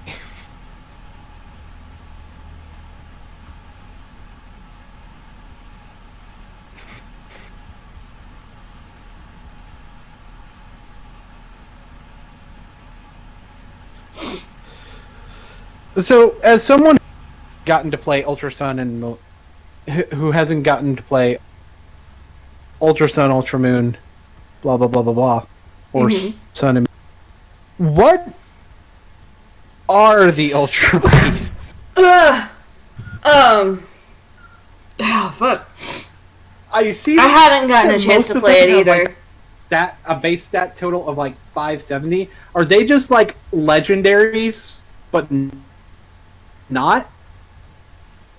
So, as someone gotten to play Ultra Sun and who hasn't gotten to play Ultra Sun, Ultra Moon, blah blah blah blah blah, or Sun and what are the Ultra Beasts? Oh, fuck. I see. I haven't gotten a chance to play it either. Like a base stat total of like 570. Are they just like legendaries, but not?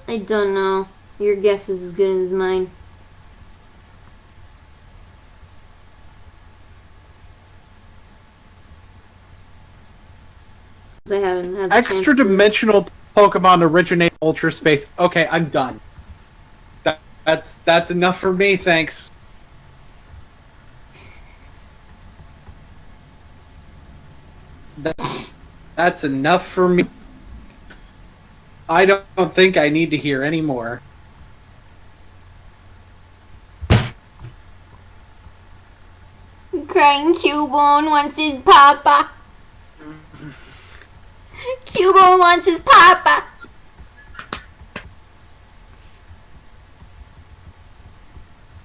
I don't know. Your guess is as good as mine. I haven't had the Extra dimensional Pokemon originate Ultra Space. Okay, I'm done. That's enough for me, thanks. That's enough for me. I don't think I need to hear any more. Crying Cubone wants his papa. Cubone wants his papa.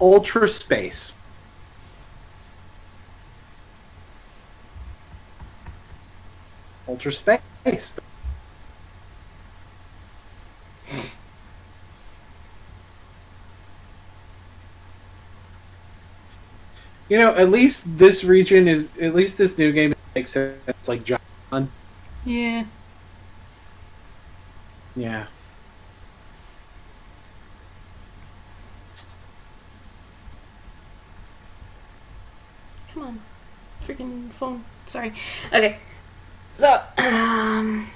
Ultra Space. Ultra Space. At least this region is. At least this new game makes sense. Like John. Yeah. Yeah. Come on. Freaking phone. Sorry. Okay. So, okay.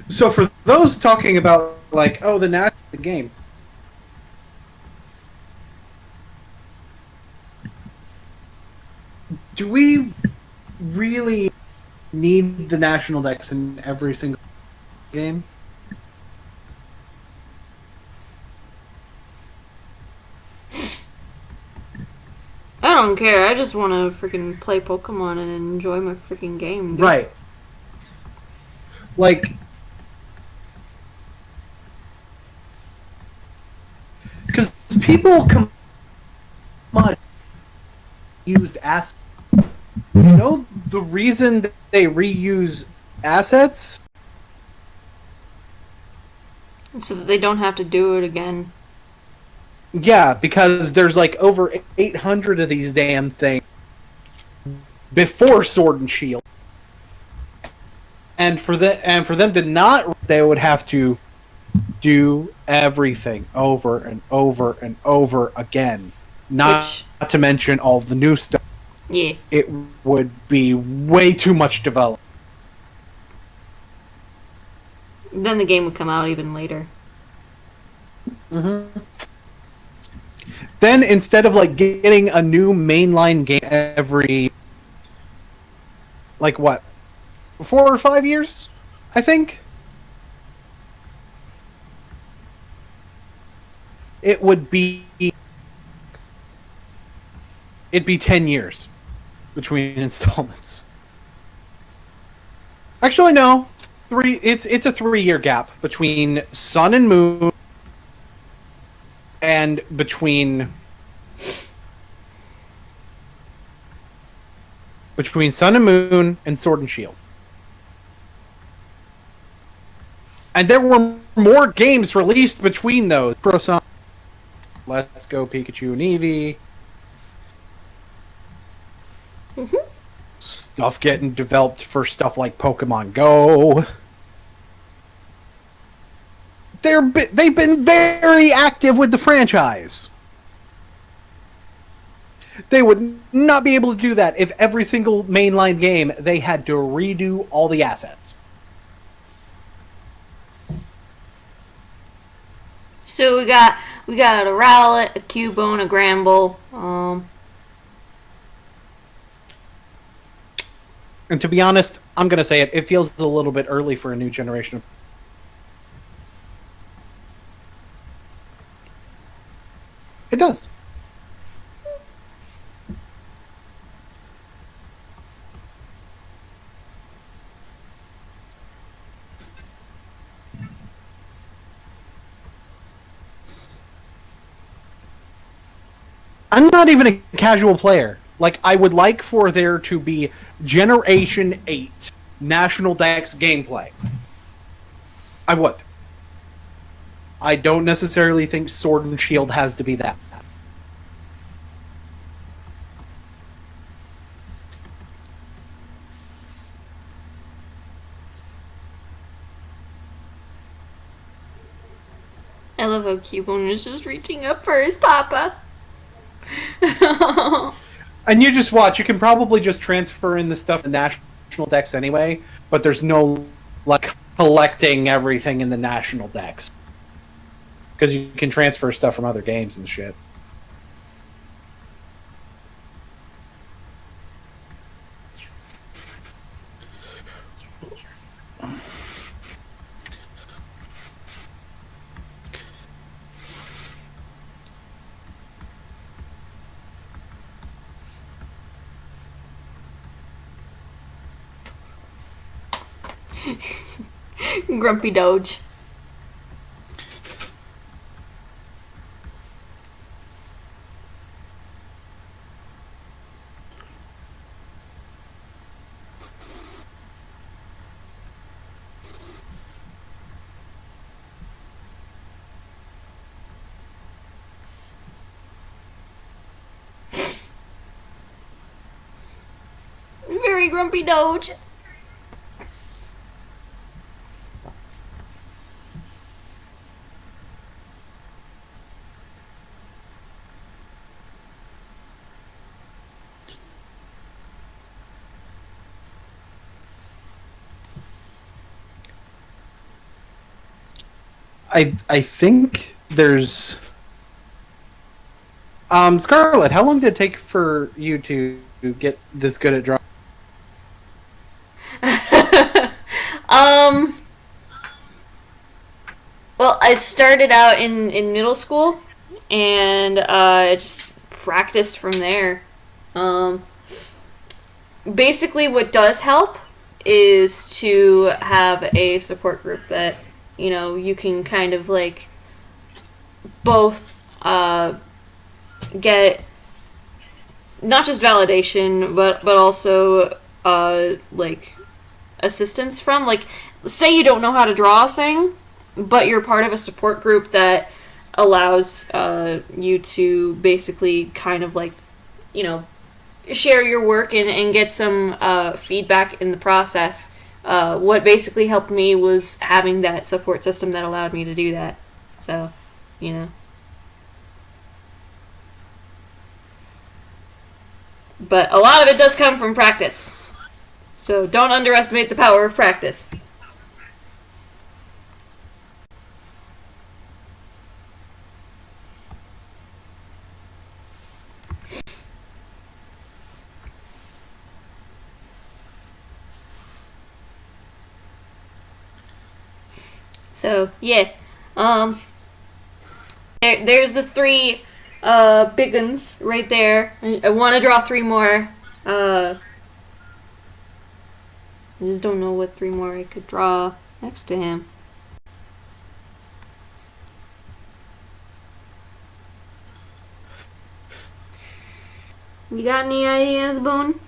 So for those talking about like, oh, the national game, do we really need the national decks in every single game? I don't care. I just want to freaking play Pokemon and enjoy my freaking game. Dude. Right. Like, because people used assets. You know the reason that they reuse assets? So that they don't have to do it again. Yeah, because there's like over 800 of these damn things before Sword and Shield. And for them to not, they would have to do everything over and over and over again. Not to mention all the new stuff. Yeah. It would be way too much development. Then the game would come out even later. Mm-hmm. Then instead of like getting a new mainline game every, like what, 4 or 5 years, I think, it'd be 10 years between installments. Actually, no, it's a 3-year gap between Sun and Moon and between Sun and Moon and Sword and Shield. And there were more games released between those. Croissant, Let's Go Pikachu and Eevee. Mm-hmm. Stuff getting developed for stuff like Pokemon Go. They've been very active with the franchise. They would not be able to do that if every single mainline game they had to redo all the assets. So we got a Rowlet, a Cubone, a Gramble. And to be honest, I'm gonna say it. It feels a little bit early for a new generation. It does. I'm not even a casual player. Like, I would like for there to be Generation 8 National Dex gameplay. I would. I don't necessarily think Sword and Shield has to be that. I love how Cubone is just reaching up for his papa. And you just watch. You can probably just transfer in the stuff in the national decks anyway, but there's no like collecting everything in the national decks because you can transfer stuff from other games and shit. Grumpy Doge. Very grumpy Doge. I think there's Scarlet, how long did it take for you to get this good at drawing? Well, I started out in middle school, and I just practiced from there. Um, Basically, what does help is to have a support group that, you know, you can kind of like both get not just validation, but also like assistance from. Like, say you don't know how to draw a thing, but you're part of a support group that allows you to basically kind of like, you know, share your work and get some feedback in the process. What basically helped me was having that support system that allowed me to do that. So, you know. But a lot of it does come from practice. So don't underestimate the power of practice. So, yeah. There's the three big ones right there. I want to draw three more. I just don't know what three more I could draw next to him. You got any ideas, Boone?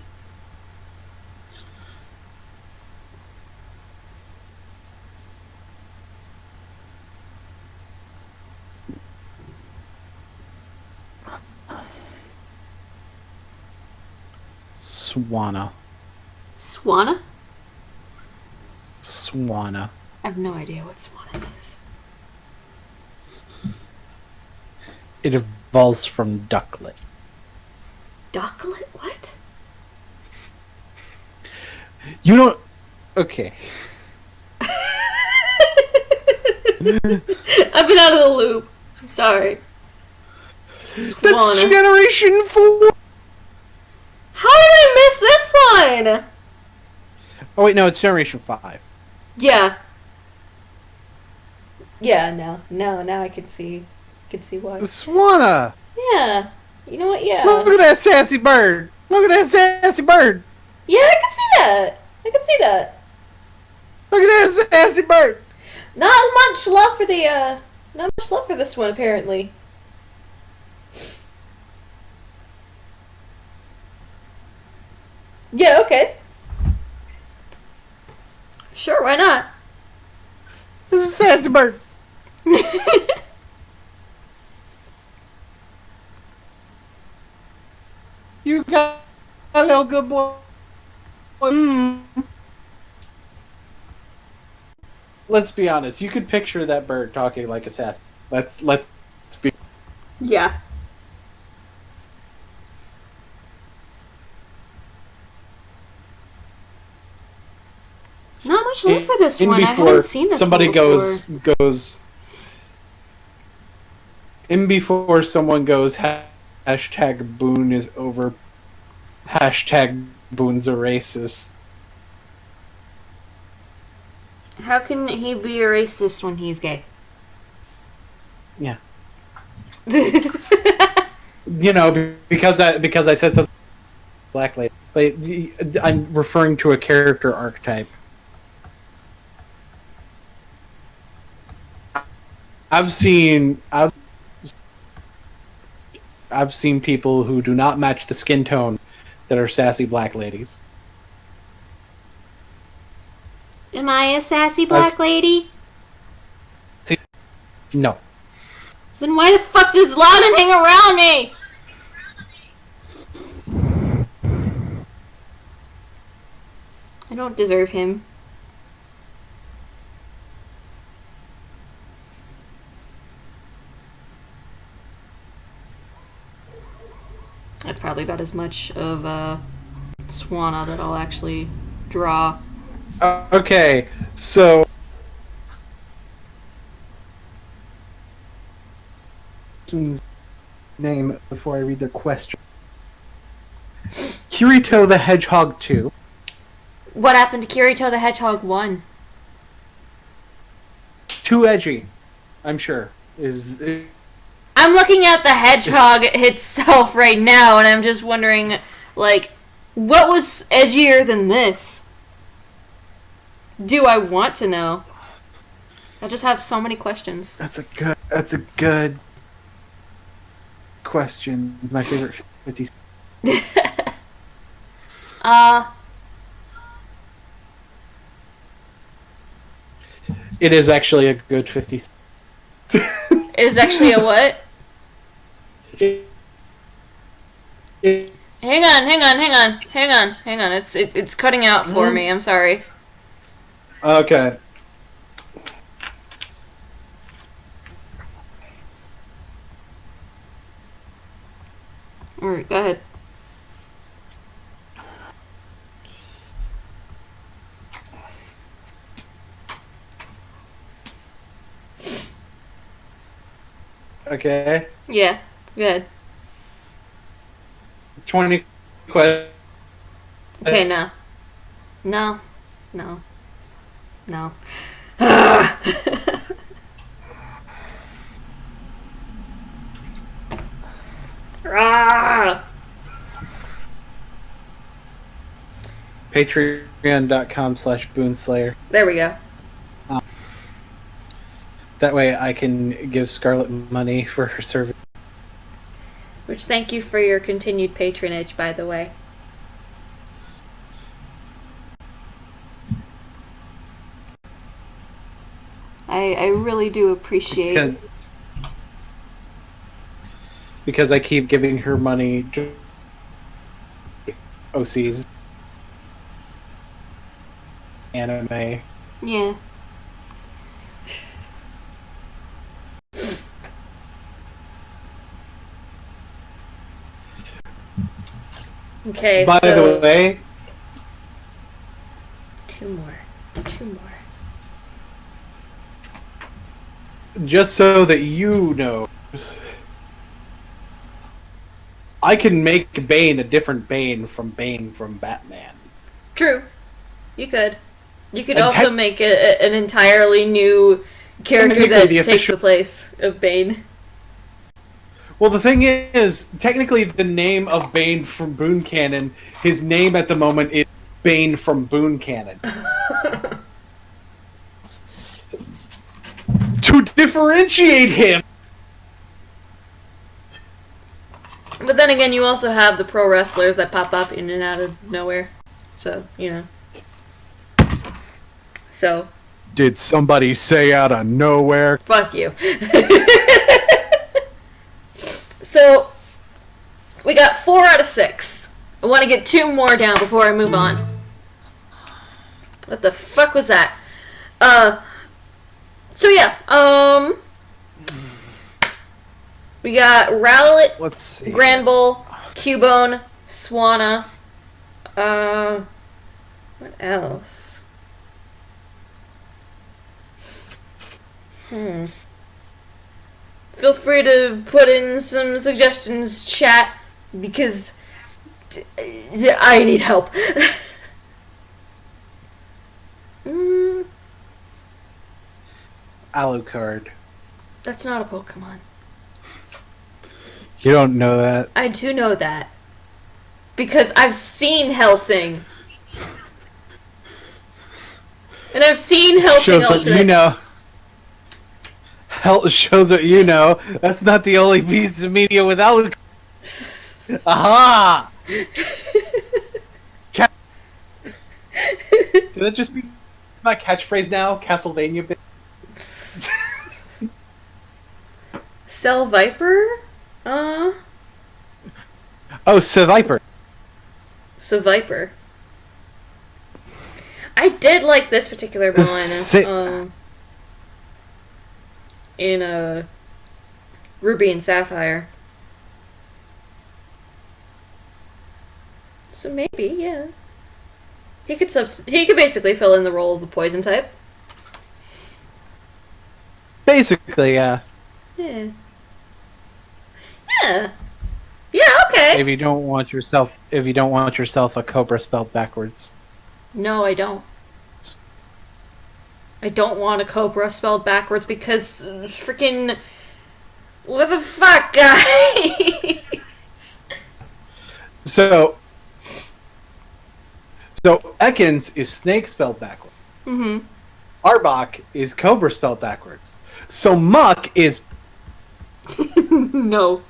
Swanna. Swanna? Swanna. I have no idea what Swanna is. It evolves from ducklet. Ducklet? What? You don't... Okay. I've been out of the loop. I'm sorry. Swanna. That's Generation 4! How did I miss this one? Oh wait, no, it's Generation 5. Yeah. Yeah, now I can see why. Swanna! Yeah. You know what? Yeah. Look at that sassy bird! Look at that sassy bird! Yeah, I can see that. Look at that sassy bird! Not much love for this one apparently. Yeah, okay. Sure, why not? This is a sassy bird. You got a little good boy. Let's be honest. You could picture that bird talking like a sassy. Let's be. Yeah. Not much love for this one. I haven't seen this somebody one before. goes in before someone goes hashtag Boone is over. Hashtag Boone's a racist. How can he be a racist when he's gay? Yeah. You know, because I said something black lady. But I'm referring to a character archetype. I've seen people who do not match the skin tone that are sassy black ladies. Am I a sassy black lady? No. Then why the fuck does Loudon hang around me? I don't deserve him. That's probably about as much of Swana that I'll actually draw. Okay, so name before I read their question. Kirito the Hedgehog 2. What happened to Kirito the Hedgehog 1? Too edgy, I'm sure. I'm looking at the hedgehog itself right now, and I'm just wondering, like, what was edgier than this? Do I want to know? I just have so many questions. That's a good question. My favorite 50s. It is actually a good 50s. It is actually a what? Hang on. It's cutting out for me. I'm sorry. Okay. Alright, go ahead. Okay. Yeah, good. 20 questions. Okay, no. No. Patreon.com/BoonSlayer. There we go. That way I can give Scarlet money for her service. Which, thank you for your continued patronage, by the way. I really do appreciate because I keep giving her money to OC's anime. Yeah. Okay, By the way, two more. Just so that you know, I can make Bane a different Bane from Batman. True. You could. You could also make an entirely new character that takes the place of Bane. Well, the thing is, technically the name of Bane from Boone Canon, his name at the moment is Bane from Boone Canon. To differentiate him! But then again, you also have the pro wrestlers that pop up in and out of nowhere. So, you know. So, did somebody say out of nowhere? Fuck you. So, we got 4 out of 6. I want to get 2 more down before I move on. What the fuck was that? So yeah, we got Rowlet, Let's see. Granbull, Cubone, Swanna. What else? Feel free to put in some suggestions, chat, because I need help. Alucard. That's not a Pokemon. You don't know that? I do know that. Because I've seen Helsing. And I've seen Helsing Shows what Ultimate. you know. Shows what you know. That's not the only piece of media with Alucard. Aha! Can that just be my catchphrase now? Castlevania bit? Cell Viper? Oh, Seviper. Seviper. I did like this particular one in Ruby and Sapphire. So maybe, yeah. He could basically fill in the role of the poison type. Basically, yeah. Yeah. Yeah. Yeah, okay. If you don't want yourself a cobra spelled backwards. No, I don't. I don't want a cobra spelled backwards because freaking what the fuck, guys? So Ekans is snake spelled backwards. Mm-hmm. Arbok is cobra spelled backwards. So Muck is No.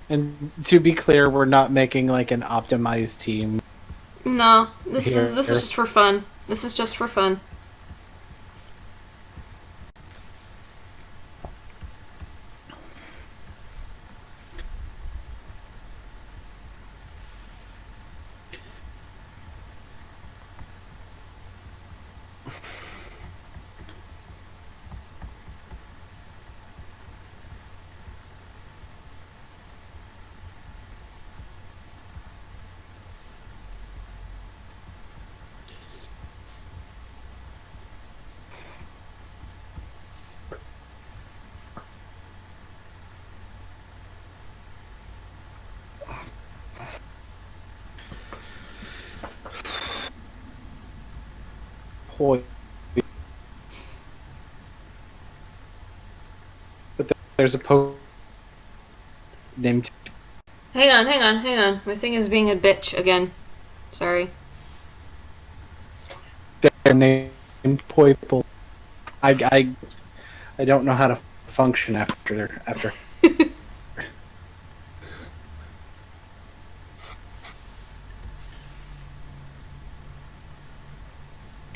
And to be clear, we're not making like an optimized team. No. This is just for fun. This is just for fun. Boy. But there's a named. Hang on. My thing is being a bitch again. Sorry. They're named Poiple. I don't know how to function after.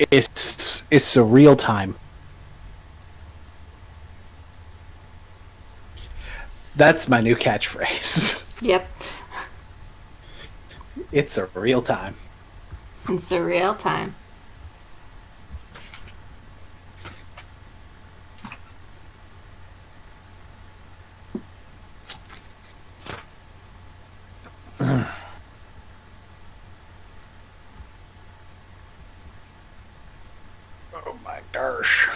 It's surreal time. That's my new catchphrase. Yep. It's a real time. It's a real time. Oh my gosh.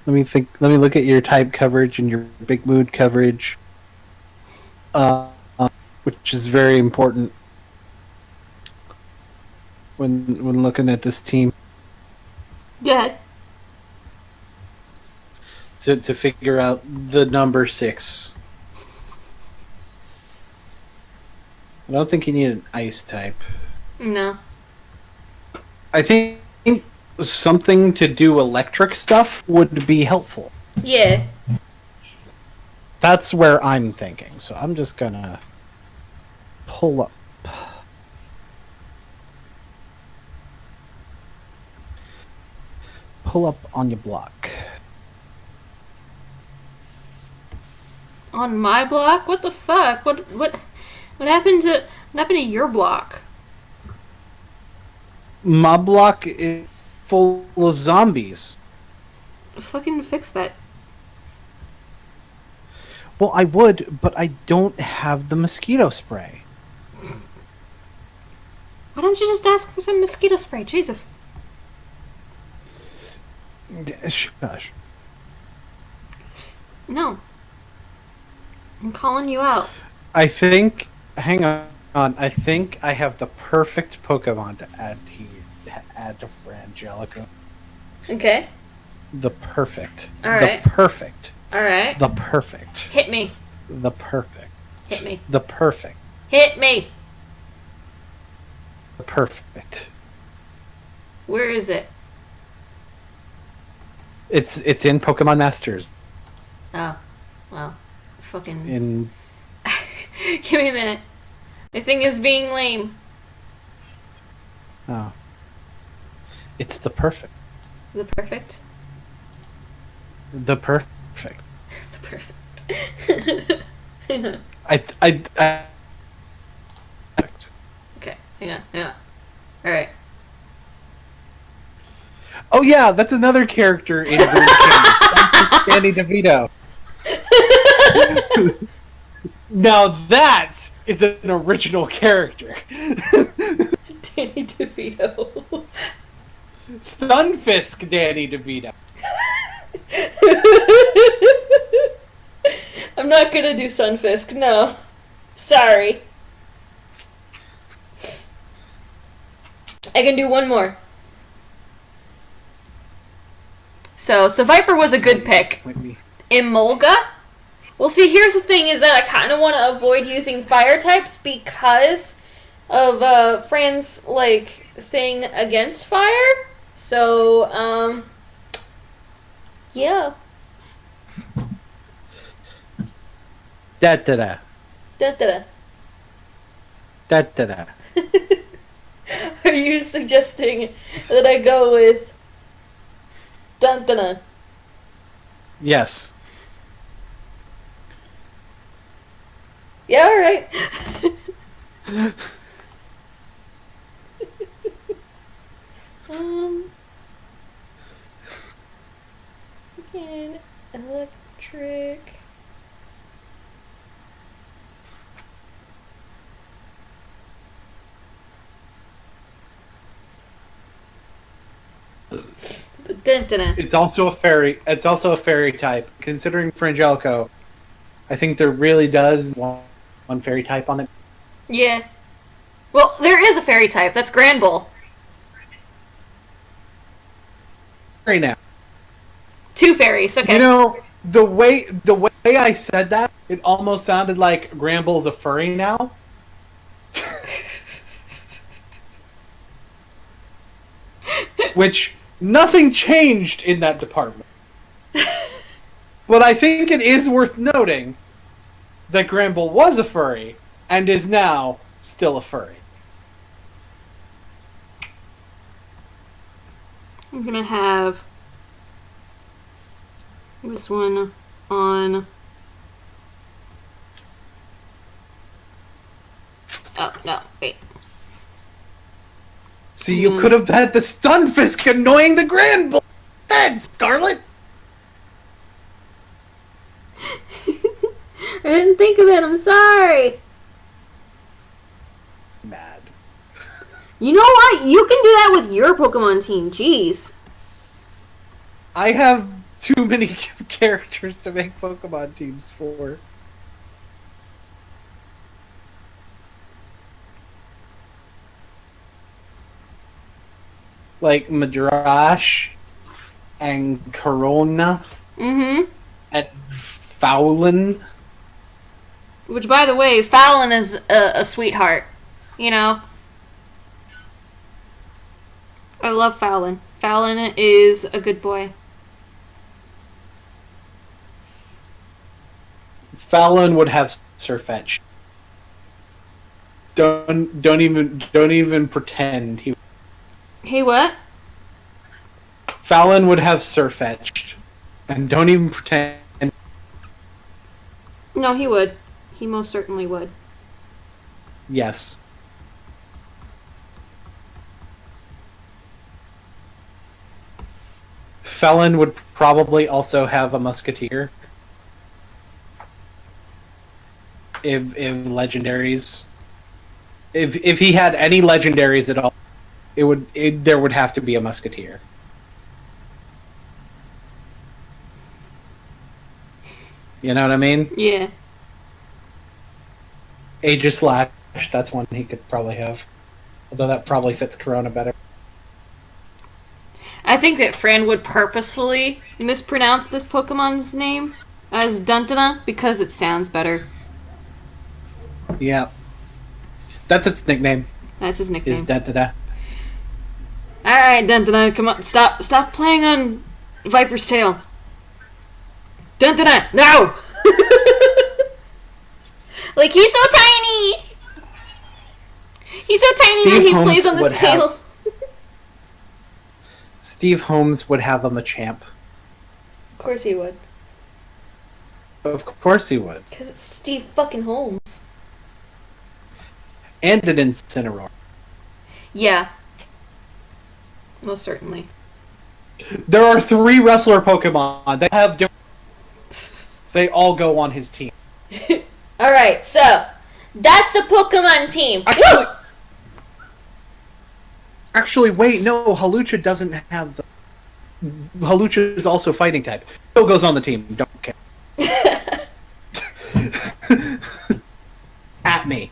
Let me think. Let me look at your type coverage and your big mood coverage, which is very important when looking at this team. Good. To figure out the number 6. I don't think you need an ice type. No. I think something to do electric stuff would be helpful. Yeah. That's where I'm thinking. So I'm just gonna pull up. Pull up on your block. On my block? What the fuck? What happened to your block? My block is full of zombies. Fucking fix that. Well, I would, but I don't have the mosquito spray. Why don't you just ask for some mosquito spray? Jesus. Shush. No. I'm calling you out. I think. Hang on. I think I have the perfect Pokemon to add to Frangelico. Okay. The perfect. Alright. The perfect. Alright. The perfect. Hit me. The perfect. Hit me. The perfect. Hit me. The perfect. Where is it? It's in Pokemon Masters. Oh. Well. Fucking. In. Give me a minute. My thing is being lame. Oh. It's the perfect. The perfect? The perfect. The perfect. I Okay, hang on. Alright. Oh yeah, that's another character in Green Canyon. Danny DeVito. Now that is an original character. Danny DeVito. Stunfisk Danny DeVito. I'm not gonna do Sunfisk, no. Sorry. I can do one more. So Viper was a good pick. Emolga? Well, see, here's the thing, is that I kind of want to avoid using fire types because of Fran's, like, thing against fire. So, yeah. Da-da-da. Da-da-da. Da-da-da. Are you suggesting that I go with dun-dun-dun? Yes. Yeah, alright. Again, electric. Dun-dun-dun. It's also a fairy. It's also a fairy type. Considering Frangelico, I think there really does one fairy type on it. Yeah. Well, there is a fairy type. That's Granbull. Right now. 2 fairies. Okay. You know, the way I said that, it almost sounded like Granbull's a furry now. Which nothing changed in that department. But I think it is worth noting that Granbull was a furry and is now still a furry. I'm gonna have this one on. Oh, no, wait. See, you could have had the Stunfisk annoying the Granbull head, Scarlet! I didn't think of it, I'm sorry. Mad. You know what? You can do that with your Pokemon team, jeez. I have too many characters to make Pokemon teams for. Like Madrash and Corona Mm-hmm. and Fowlin. Which, by the way, Fallon is a sweetheart. You know? I love Fallon. Fallon is a good boy. Fallon would have Sirfetch'd. Don't even pretend he. Hey, what? Fallon would have Sirfetch'd, and don't even pretend. No, he would. He most certainly would. Yes. Fallon would probably also have a Musketeer. If legendaries, if he had any legendaries at all, there would have to be a Musketeer. You know what I mean? Yeah. Aegislash, that's one he could probably have. Although that probably fits Corona better. I think that Fran would purposefully mispronounce this Pokemon's name as Duntana because it sounds better. Yeah. That's its nickname. That's his Is nickname. Dentida. Alright, Duntana, come on. Stop playing on Viper's Tail. Duntana, no! Like, he's so tiny! He's so tiny Steve when he Holmes plays on the would tail. Steve Holmes would have a Machamp. Of course he would. Of course he would. Because it's Steve fucking Holmes. And an Incineroar. Yeah. Most certainly. There are 3 wrestler Pokemon. They have different. They all go on his team. Alright, so that's the Pokemon team. Actually, wait, no. Halucha doesn't have the. Halucha is also fighting type. Still goes on the team. Don't care. At me.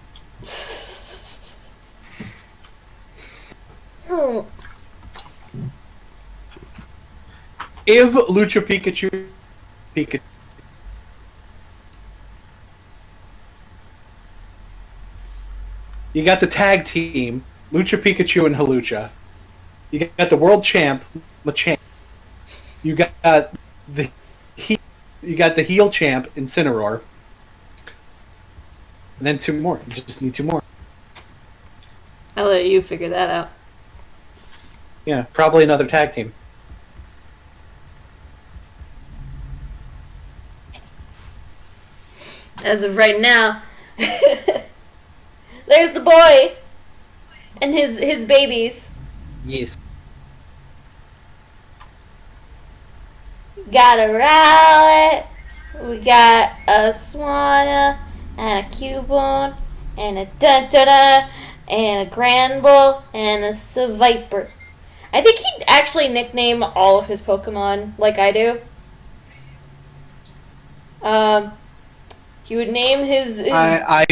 If Lucha Pikachu. You got the tag team, Lucha Pikachu and Halucha. You got the world champ, Machamp. You got the heel champ, Incineroar. And then 2 more. You just need 2 more. I'll let you figure that out. Yeah, probably another tag team. As of right now, there's the boy and his babies. Yes. Got a Rowlet, we got a Swanna, and a Cubone, and a Duntana, and a Granbull, and a Seviper. I think he'd actually nickname all of his Pokemon like I do. He would name his I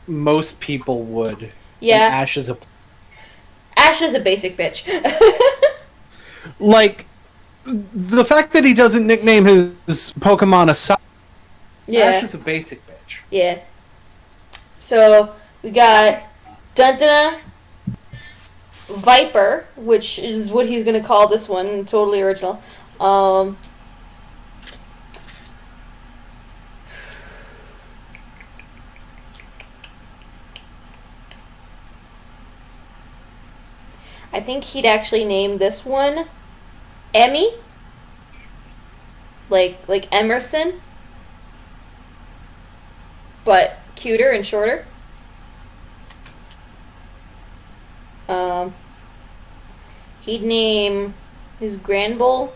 most people would. yeah. And Ash is a Ash is a basic bitch. like the fact that he doesn't nickname his Pokemon aside. Yeah. Ash is a basic bitch. Yeah. So we got Duntana, Viper, which is what he's gonna call this one, totally original. I think he'd actually name this one Emmy. Like Emerson. But cuter and shorter. He'd name his Granbull,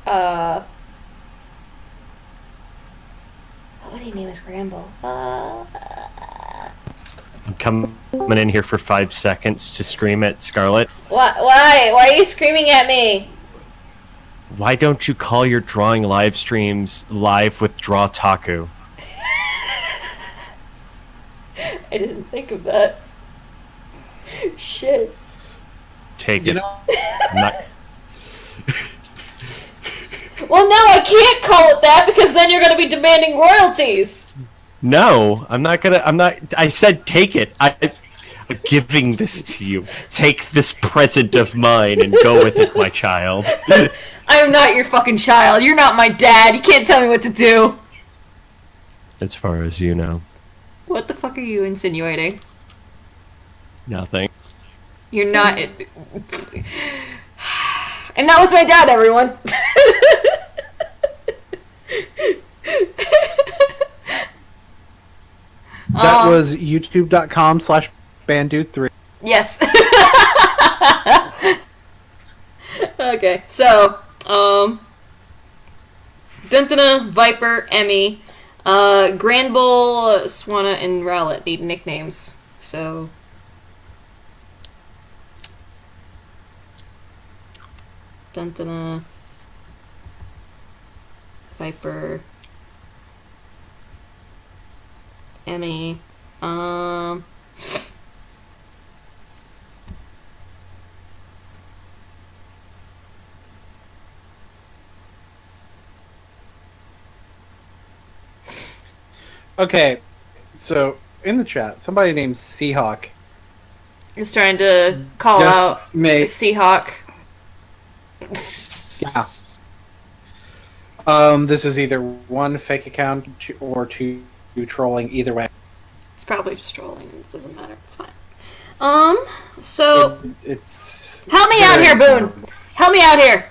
what would he name his Granbull? I'm coming in here for 5 seconds to scream at Scarlet. Why are you screaming at me? Why don't you call your drawing live streams Live with Draw Taku? I didn't think of that. Shit. Take You it. know, I'm not... Well, now I can't call it that because then you're going to be demanding royalties. No, I'm not. I said take it. I'm giving this to you. Take this present of mine and go with it, my child. I am not your fucking child. You're not my dad. You can't tell me what to do. As far as you know. What the fuck are you insinuating? Nothing. You're not... And that was my dad, everyone. that was youtube.com/bandude3. Yes. Okay, so, Duntana, Viper, Emmy, Granbull, Swanna, and Rowlet need nicknames. So... Duntana, Viper, Emmy, Okay, so in the chat, somebody named Seahawk is trying to call just out made. Seahawk. Yeah. This is either one fake account or two trolling. Either way, It's probably just trolling. It doesn't matter. It's fine. So it's. help me out here, Boone. Help me out here.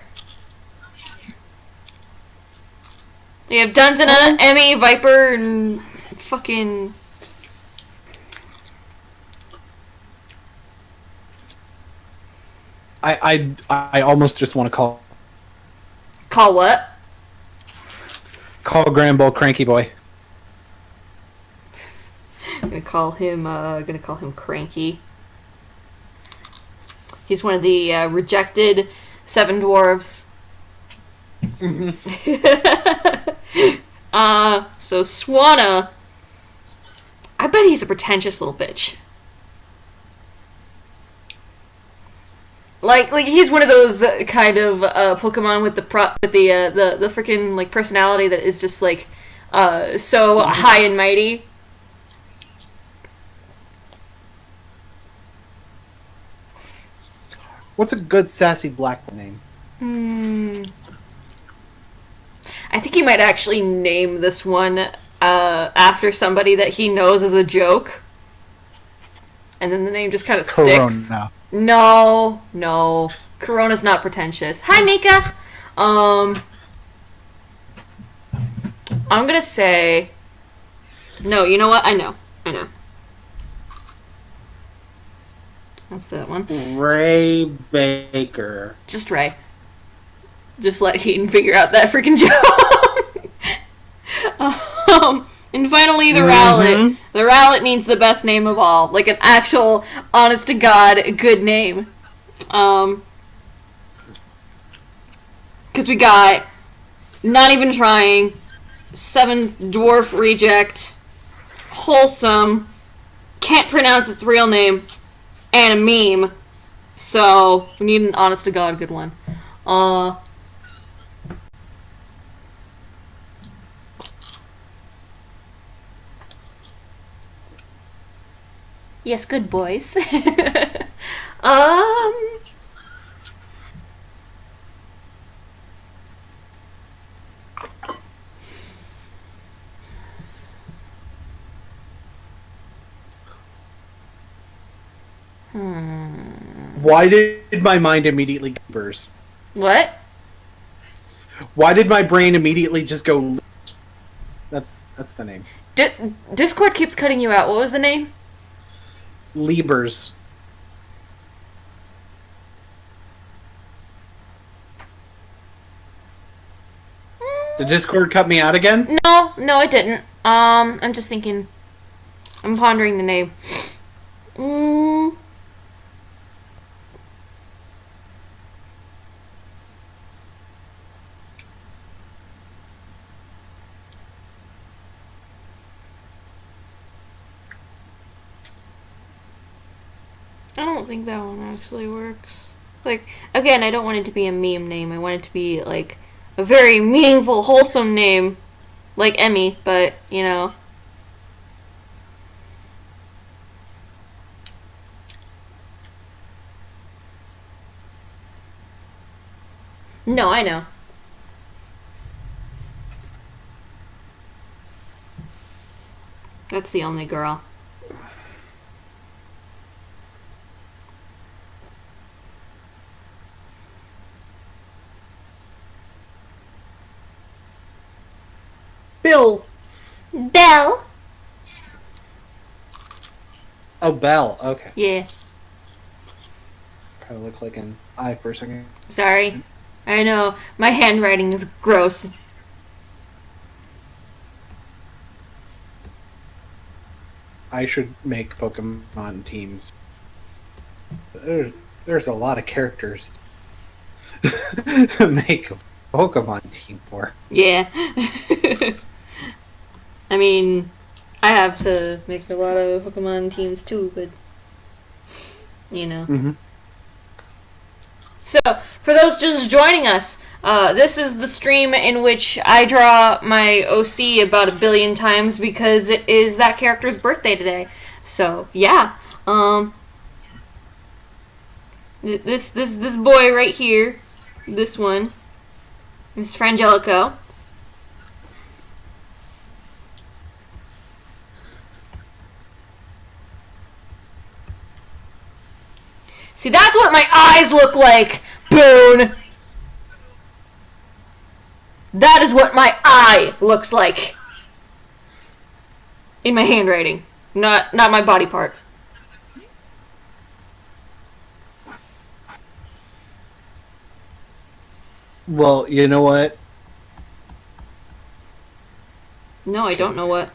You have Duntana, Emmy, Viper, and fucking. I almost just want to call What? Granbull Cranky Boy. I'm gonna call him Cranky. He's one of the rejected seven dwarves. So Swanna, I bet he's a pretentious little bitch. Like he's one of those kind of Pokemon with the freaking like personality that is just like so high and mighty. What's a good sassy black name? I think he might actually name this one after somebody that he knows as a joke, and then the name just kind of sticks. Corona. No. Corona's not pretentious. Hi, Mika! I'm gonna say... No, you know what? I know. That's that one. Ray Baker. Just Ray. Just let Heaton figure out that freaking joke. And finally, the Rowlet. The Rowlet needs the best name of all. Like an actual, honest to God, good name. Because we got Not Even Trying, Seven Dwarf Reject, Wholesome, can't pronounce its real name, and a meme. So, we need an honest to God good one. Yes, good boys. Why did my mind immediately go burst? What? Why did my brain immediately just go? That's the name. Discord keeps cutting you out. What was the name? Liebers. Did Discord cut me out again? No, it didn't. I'm just thinking. I'm pondering the name. I don't think that one actually works. Like, again, I don't want it to be a meme name. I want it to be, like, a very meaningful, wholesome name. Like Emmy, but, you know. No, I know. That's the only girl. Bill. Belle. Oh, Belle. Okay. Yeah. Kind of look like an eye for a second. Sorry. I know. My handwriting is gross. I should make Pokemon teams. There's a lot of characters to make a Pokemon team for. Yeah. I mean, I have to make a lot of Pokemon teams too, but you know. Mm-hmm. So, for those just joining us, this is the stream in which I draw my OC about 1 billion times because it is that character's birthday today. So, yeah. This boy right here, this one, is Frangelico. See, that's what my eyes look like, Boone! That is what my eye looks like. In my handwriting. Not my body part. Well, you know what? No, I don't know what.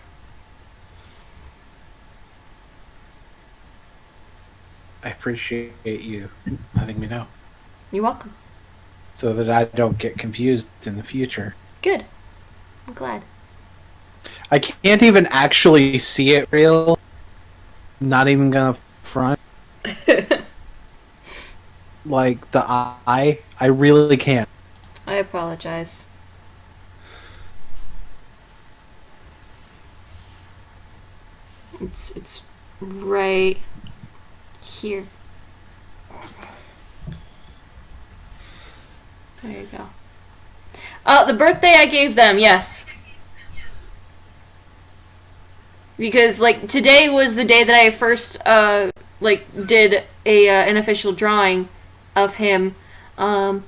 I appreciate you letting me know. You're welcome. So that I don't get confused in the future. Good. I'm glad. I can't even actually see it real. Not even gonna front. Like, the eye, I really can't. I apologize. It's right here. There you go. The birthday I gave them, yes. Because, like, today was the day that I first, did an official drawing of him. I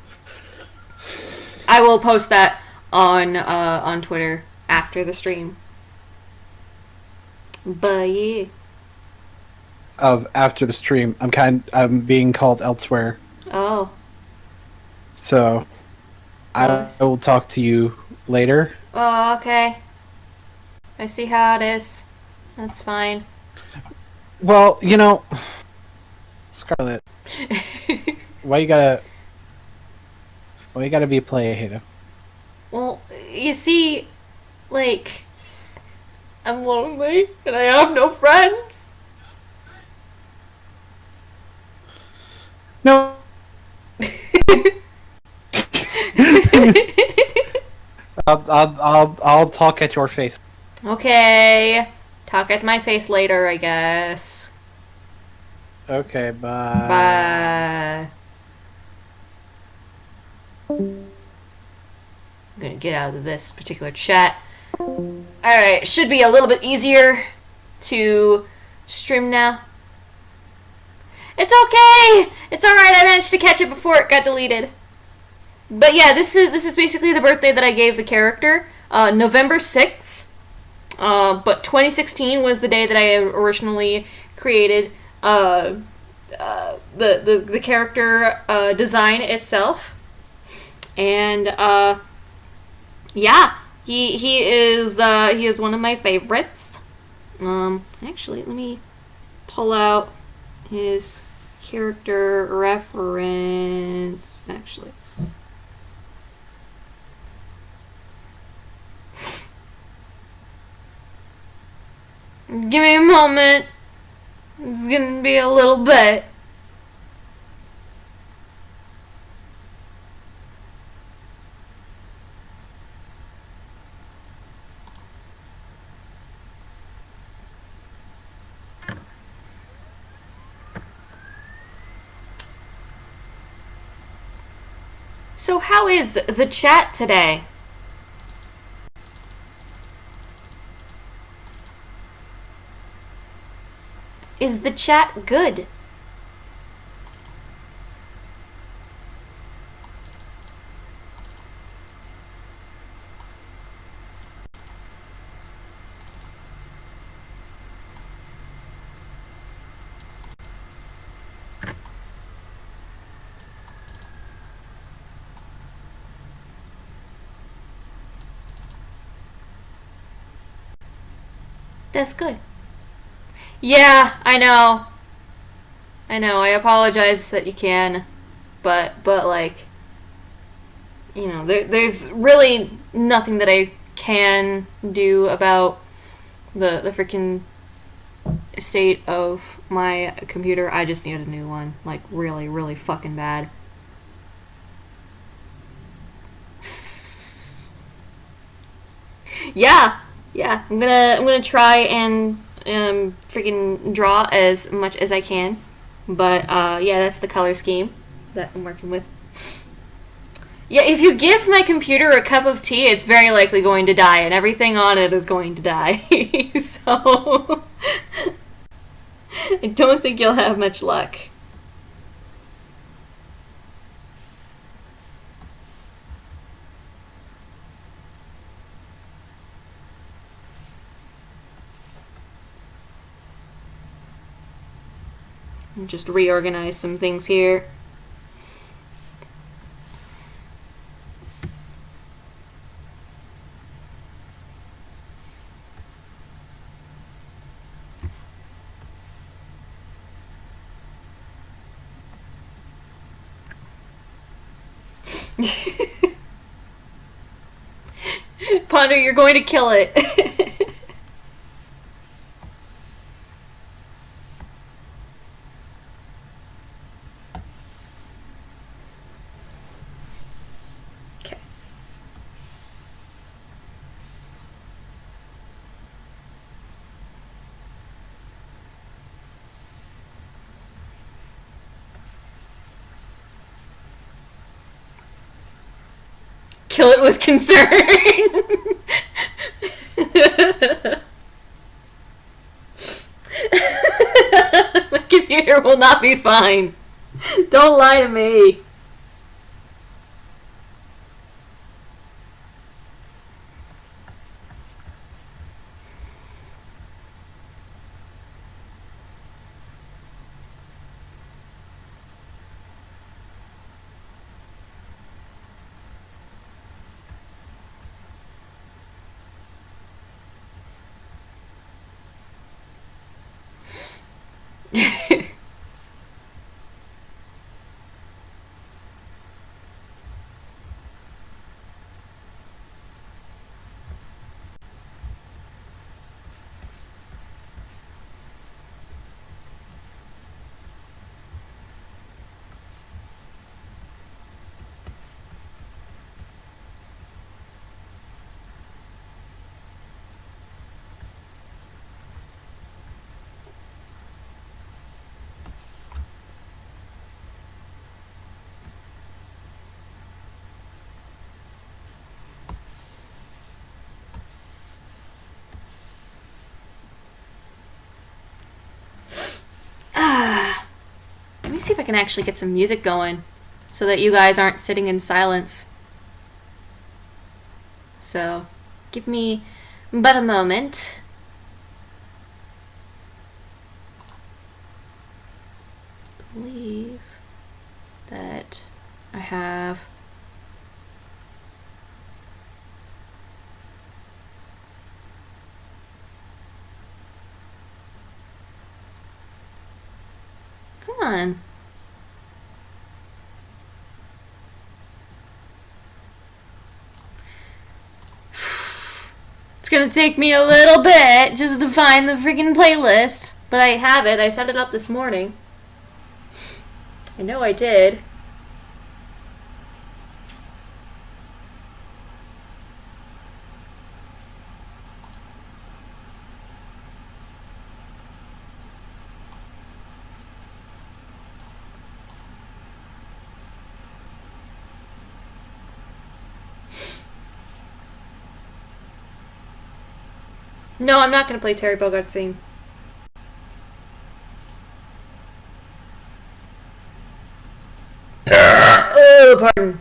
will post that on Twitter after the stream. But yeah. After the stream, I'm being called elsewhere. Oh. So, I will talk to you later. Oh, okay. I see how it is. That's fine. Well, you know, Scarlet, why you gotta be a player hater? Well, you see, like, I'm lonely and I have no friends. No. I'll talk at your face. Okay. Talk at my face later, I guess. Okay, bye. Bye. I'm gonna get out of this particular chat. Alright, should be a little bit easier to stream now. It's okay! It's alright, I managed to catch it before it got deleted. But yeah, this is basically the birthday that I gave the character. November 6th. But 2016 was the day that I originally created the character design itself. And yeah, he is one of my favorites. Actually, let me pull out his character reference. Actually. Give me a moment. It's gonna be a little bit. So how is the chat today? Is the chat good? That's good. Yeah, I know. I apologize that you can, but like, there's really nothing that I can do about the freaking state of my computer. I just need a new one, like really, really fucking bad. Yeah, yeah. I'm gonna try and freaking draw as much as I can, but yeah, that's the color scheme that I'm working with. Yeah, if you give my computer a cup of tea, it's very likely going to die, and everything on it is going to die. So I don't think you'll have much luck. Just reorganize some things here. Ponder, you're going to kill it. Okay. Kill it with concern. My computer will not be fine. Don't lie to me. Let me see if I can actually get some music going so that you guys aren't sitting in silence. So, give me but a moment. I believe that I have come on. It's gonna take me a little bit just to find the freaking playlist, but I have it. I set it up this morning. I know I did. No, I'm not gonna play Terry Bogart's theme. Oh, pardon.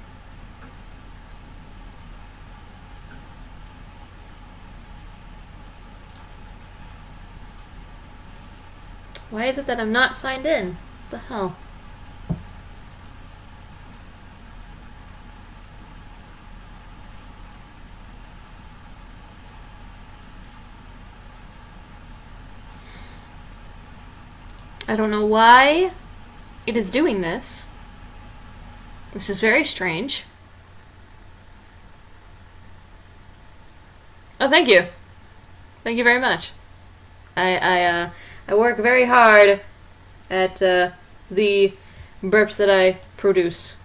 Why is it that I'm not signed in? What the hell? I don't know why it is doing this. This is very strange. Oh, thank you. Thank you very much. I work very hard at the burps that I produce.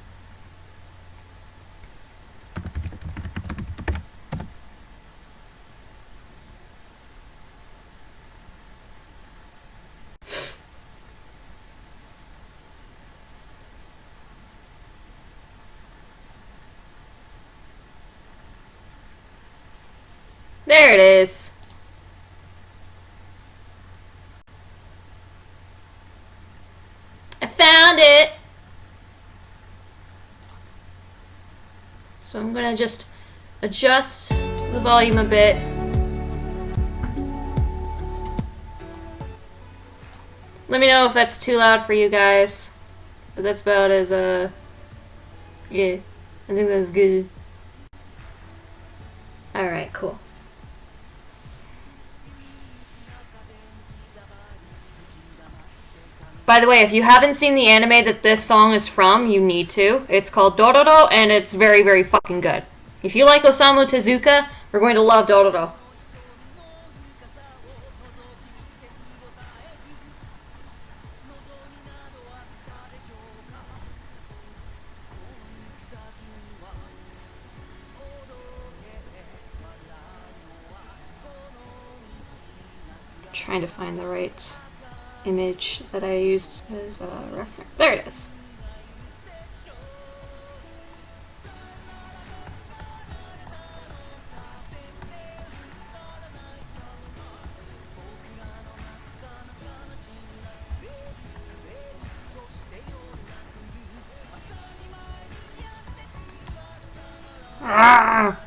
There it is. I found it. So I'm gonna just adjust the volume a bit. Let me know if that's too loud for you guys. But that's about as yeah, I think that's good. Alright, cool. By the way, if you haven't seen the anime that this song is from, you need to. It's called Dororo, and it's very, very fucking good. If you like Osamu Tezuka, we're going to love Dororo. Trying to find the right image that I used as a reference. There it is. Ah!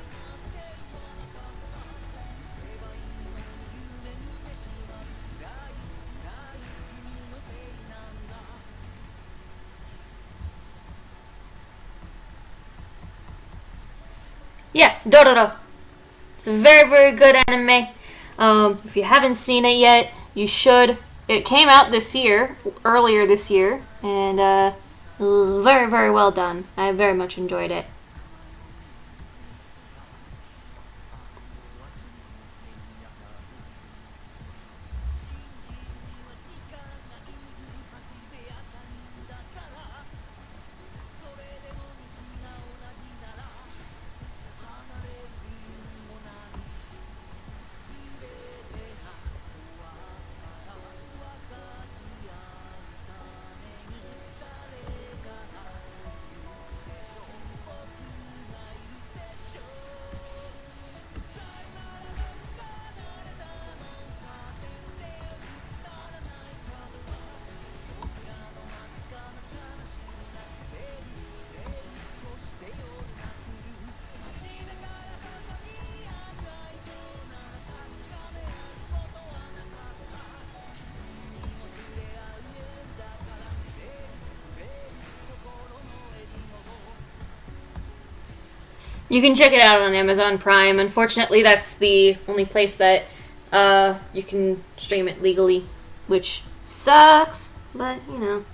Yeah, Dororo. It's a very, very good anime. If you haven't seen it yet, you should. It came out this year, earlier this year, and it was very, very well done. I very much enjoyed it. You can check it out on Amazon Prime. Unfortunately, that's the only place that you can stream it legally, which sucks, but you know.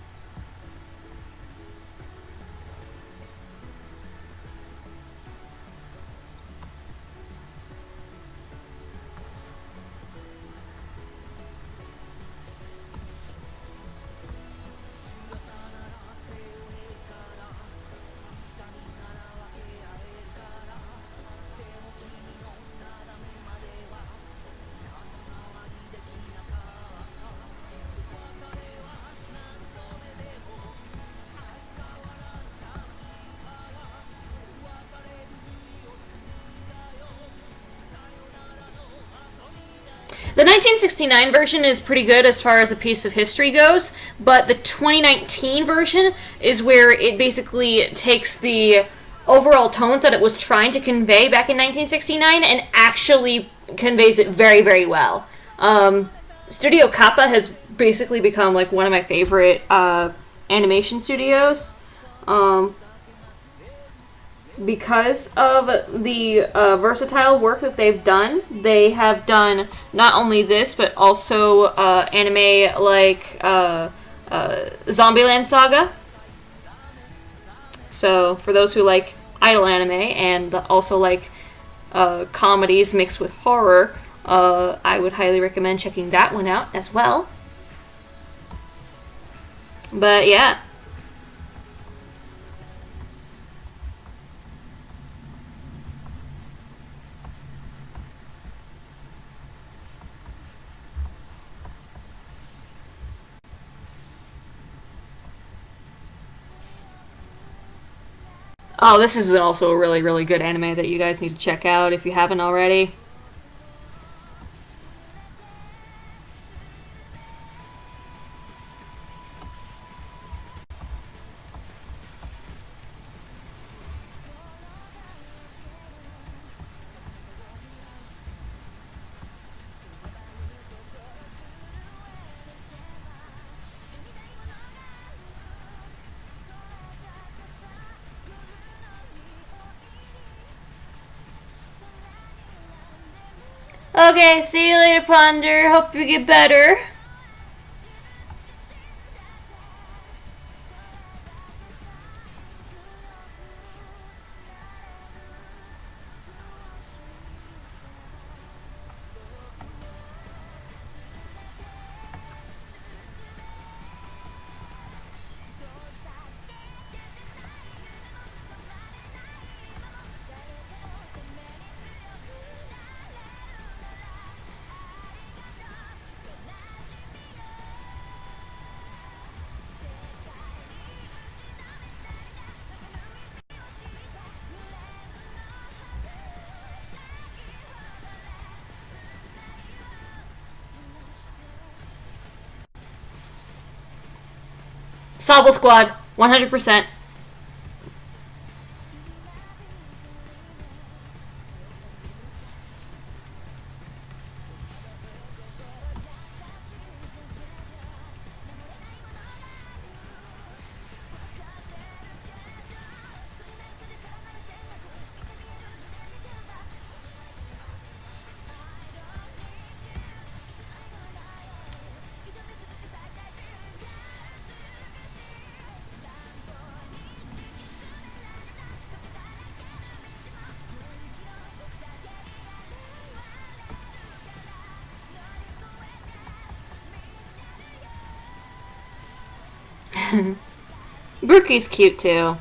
The 1969 version is pretty good as far as a piece of history goes, but the 2019 version is where it basically takes the overall tone that it was trying to convey back in 1969 and actually conveys it very, very well. Studio Kappa has basically become like one of my favorite animation studios. Because of the versatile work that they've done, they have done not only this, but also anime like Zombieland Saga. So, for those who like idol anime and also like comedies mixed with horror, I would highly recommend checking that one out as well. But yeah. Oh, this is also a really, really good anime that you guys need to check out if you haven't already. Okay, see you later, Ponder. Hope you get better. Sobble Squad, 100%. Brookie's cute too.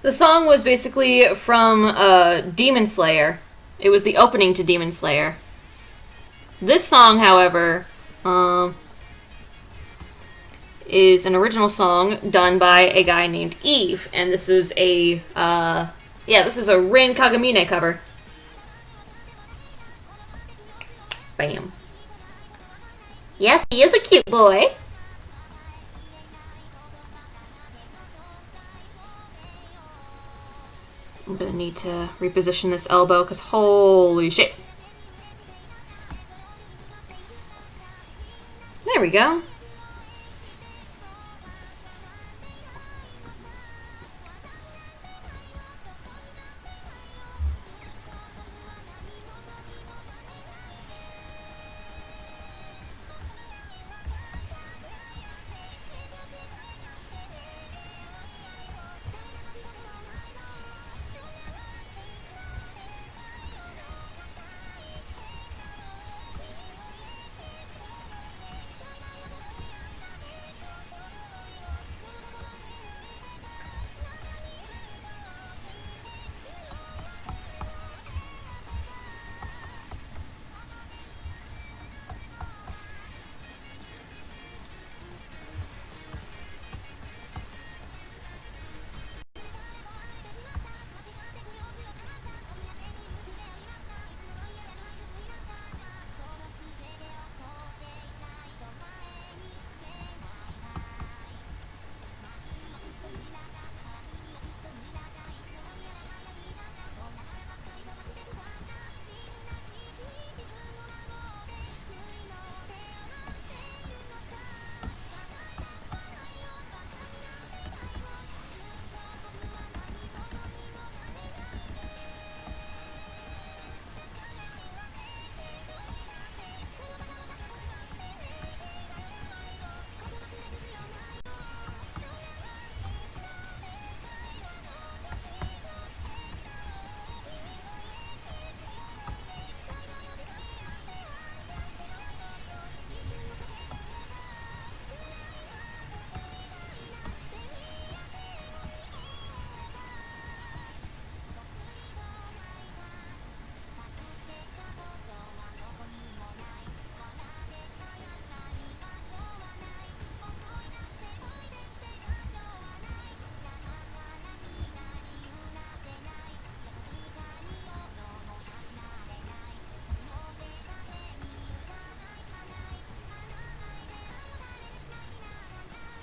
The song was basically from Demon Slayer. It was the opening to Demon Slayer. This song, however, is an original song done by a guy named Eve, and this is a this is a Rin Kagamine cover. Bam. Yes, he is a cute boy. I'm gonna need to reposition this elbow because holy shit. There we go.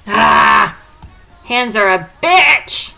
Ah! Hands are a bitch!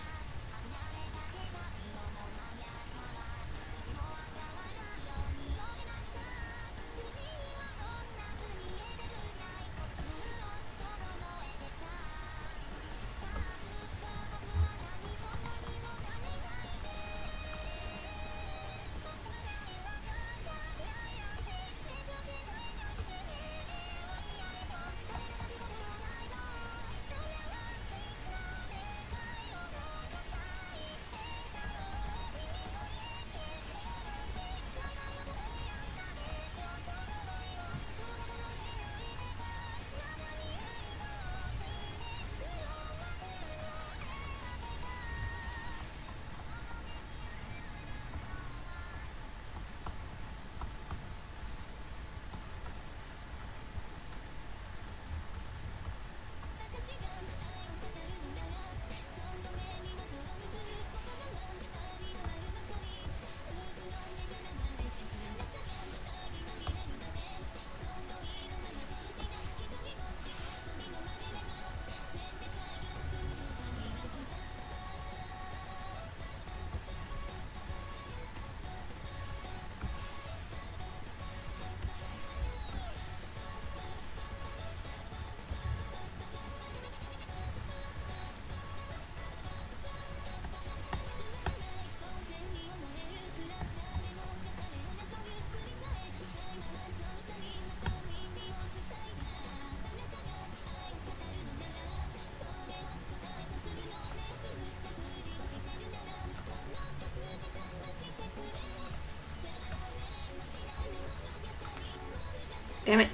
Damn it.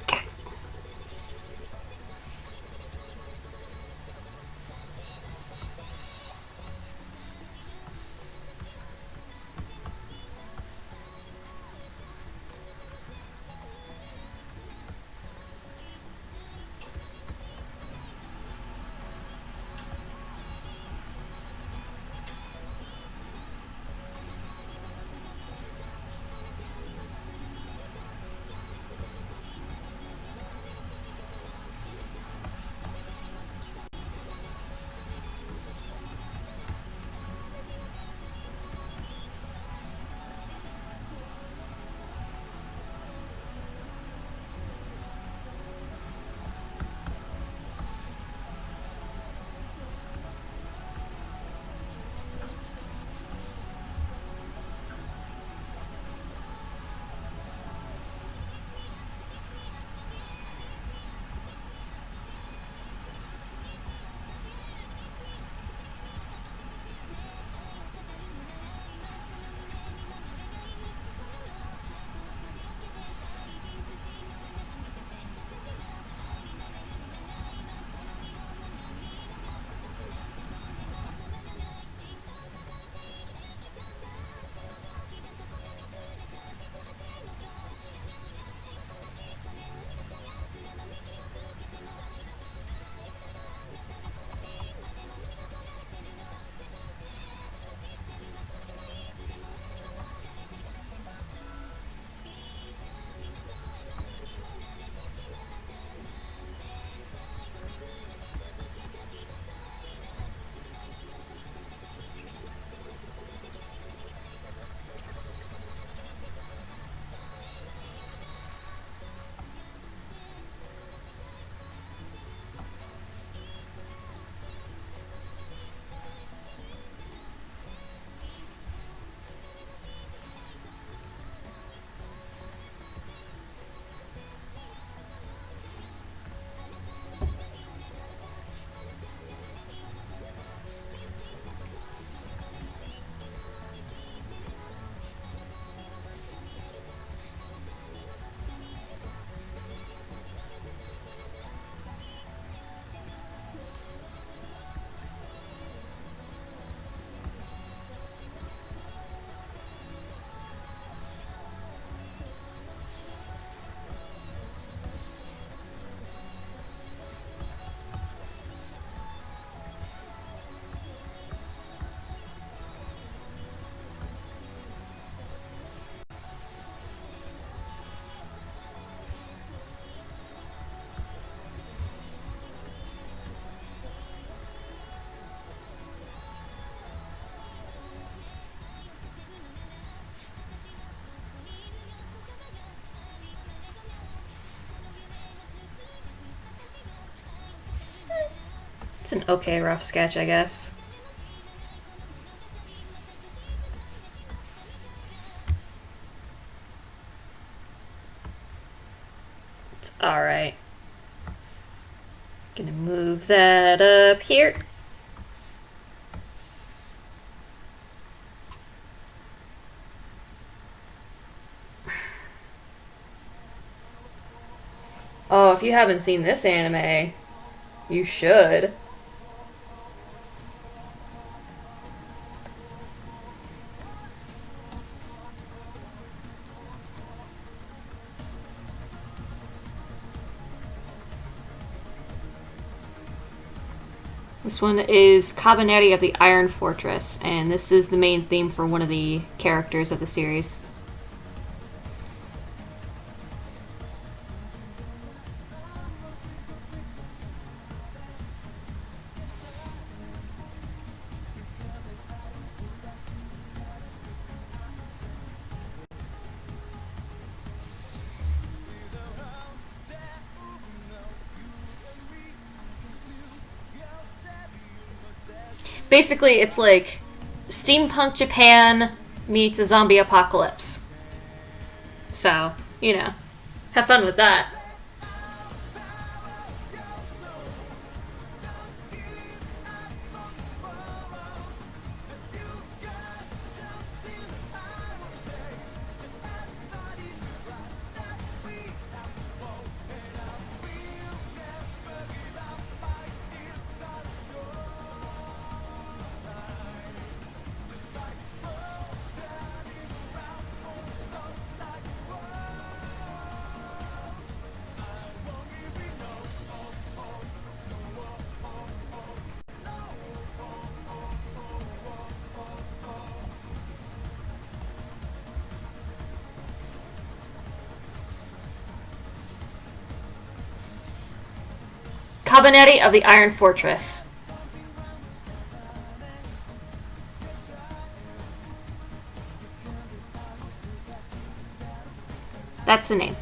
Okay. It's an okay rough sketch, I guess. It's alright. Gonna move that up here. Oh, if you haven't seen this anime, you should. This one is Cabaneri of the Iron Fortress, and this is the main theme for one of the characters of the series. Basically, it's like steampunk Japan meets a zombie apocalypse. So, you know, have fun with that. Cabaneri of the Iron Fortress. That's the name.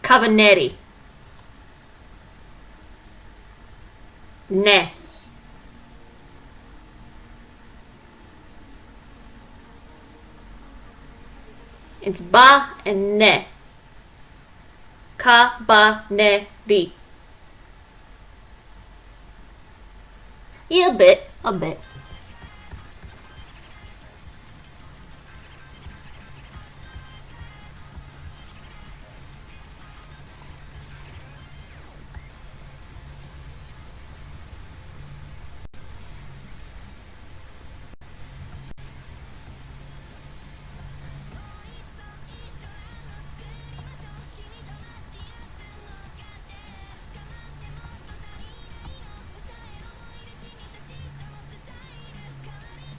Cabaneri. Ne. It's ba and ne. Cabaneri. Yeah, a bit. A bit.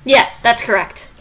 Yeah, that's correct.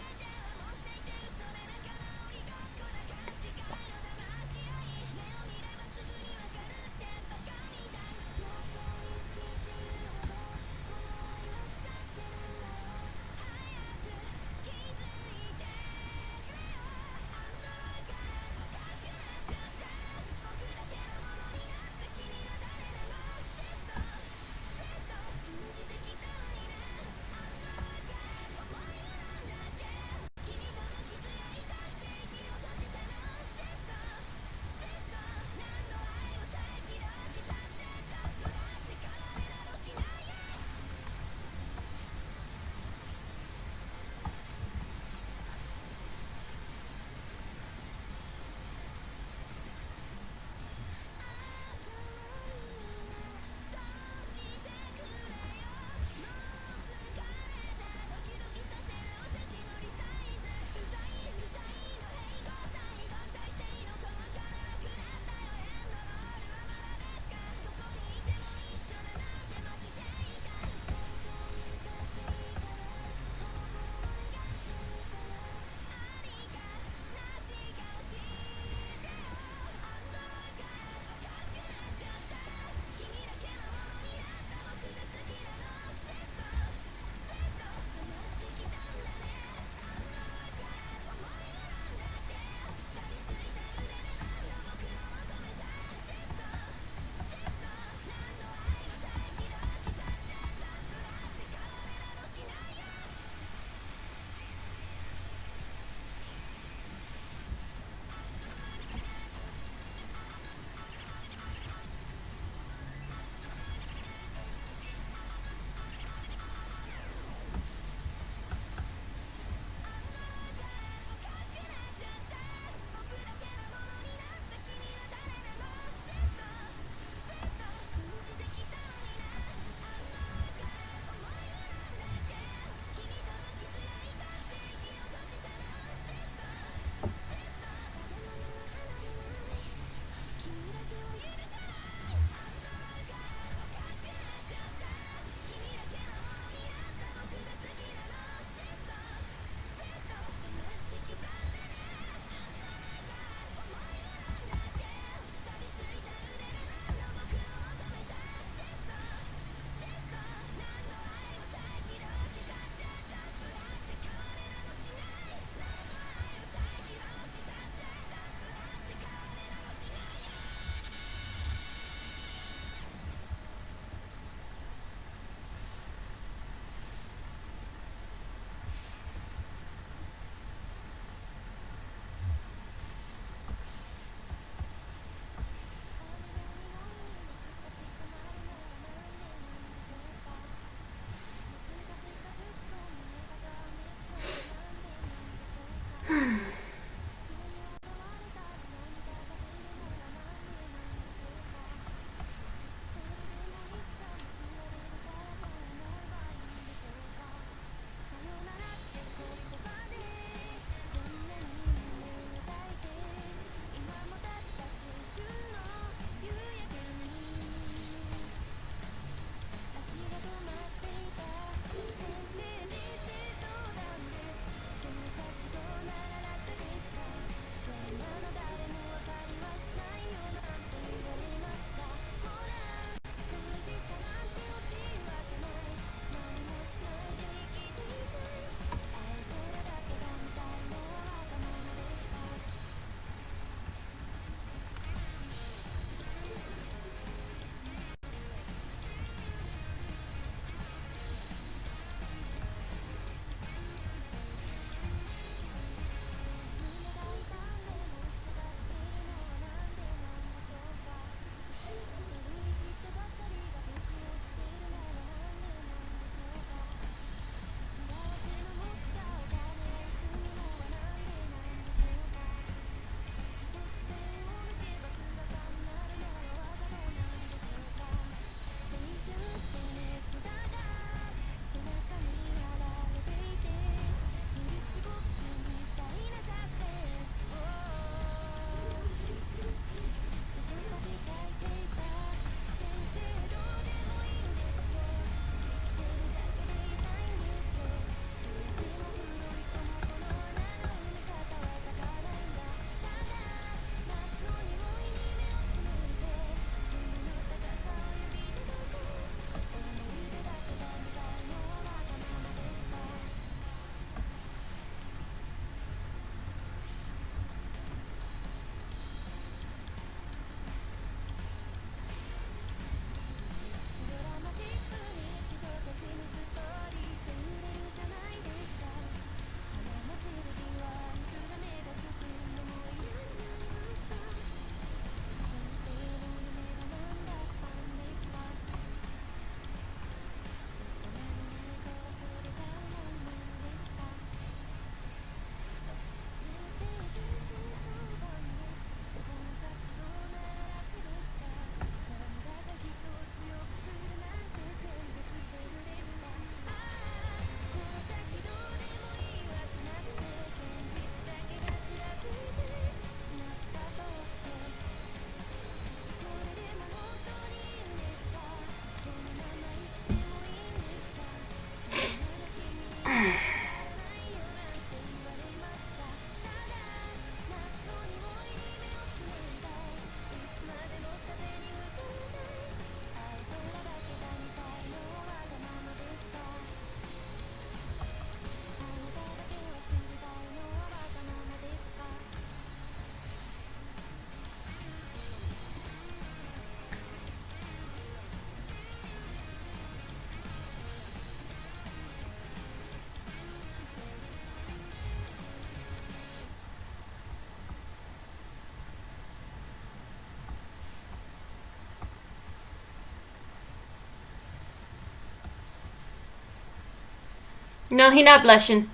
No, he not blushing.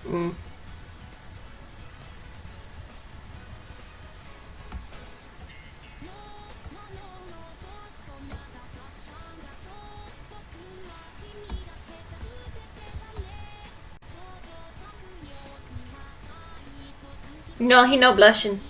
Mm. No, he no blushing.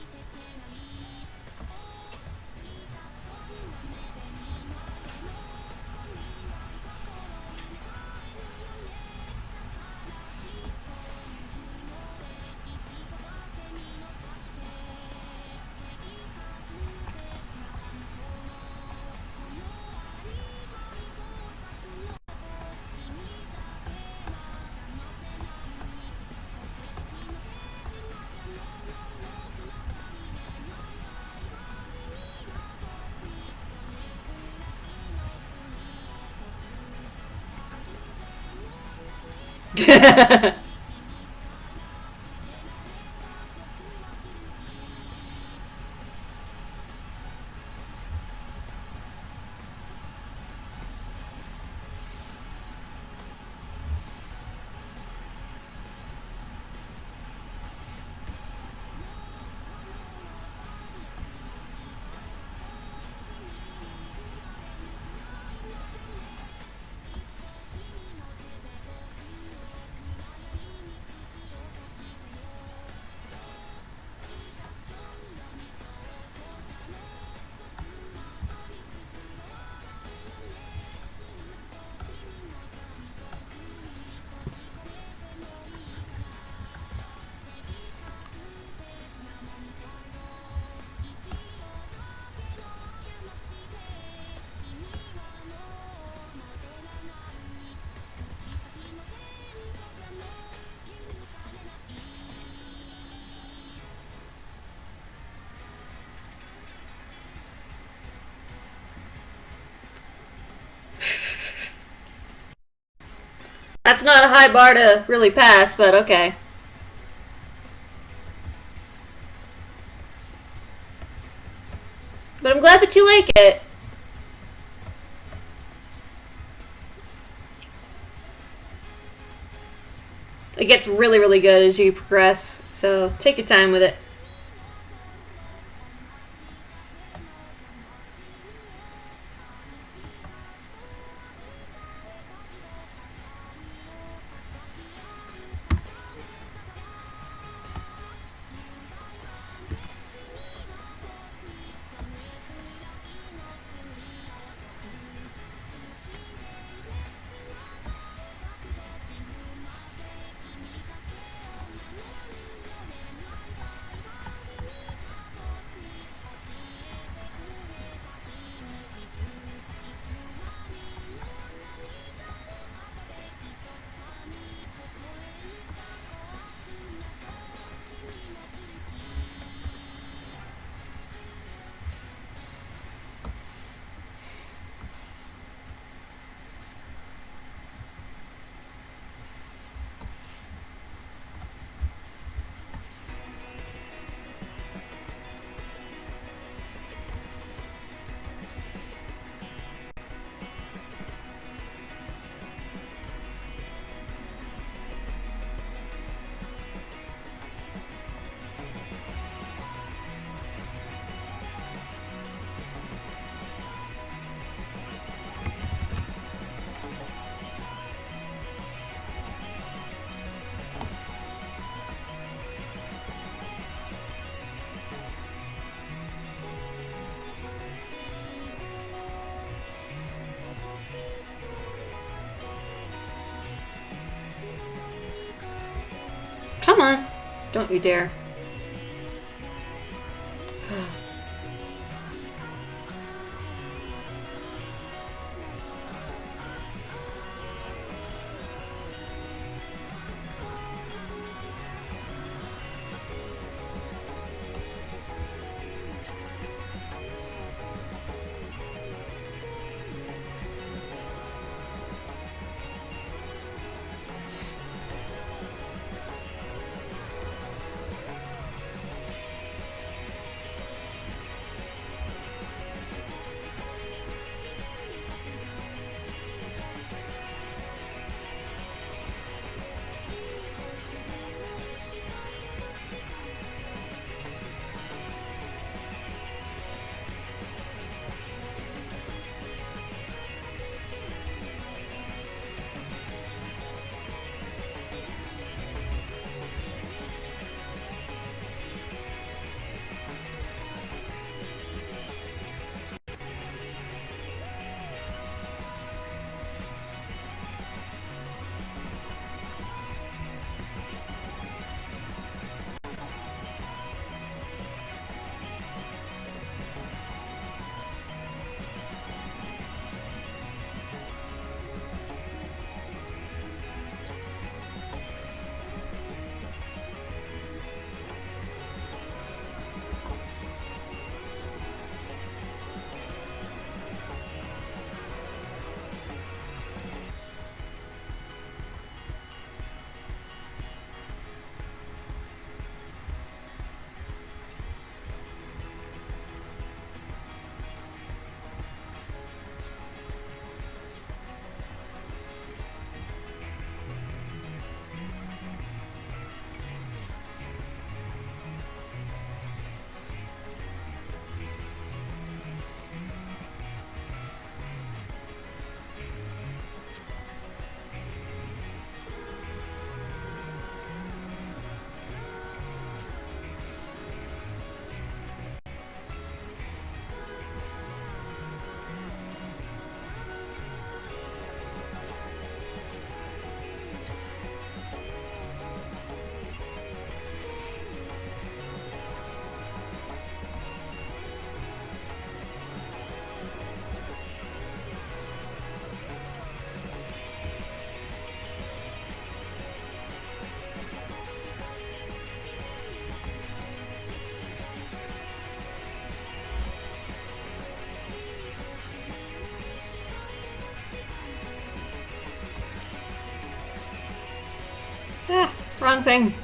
That's not a high bar to really pass, but okay. But I'm glad that you like it. It gets really, really good as you progress, so take your time with it. Come on. Don't you dare. Wrong thing.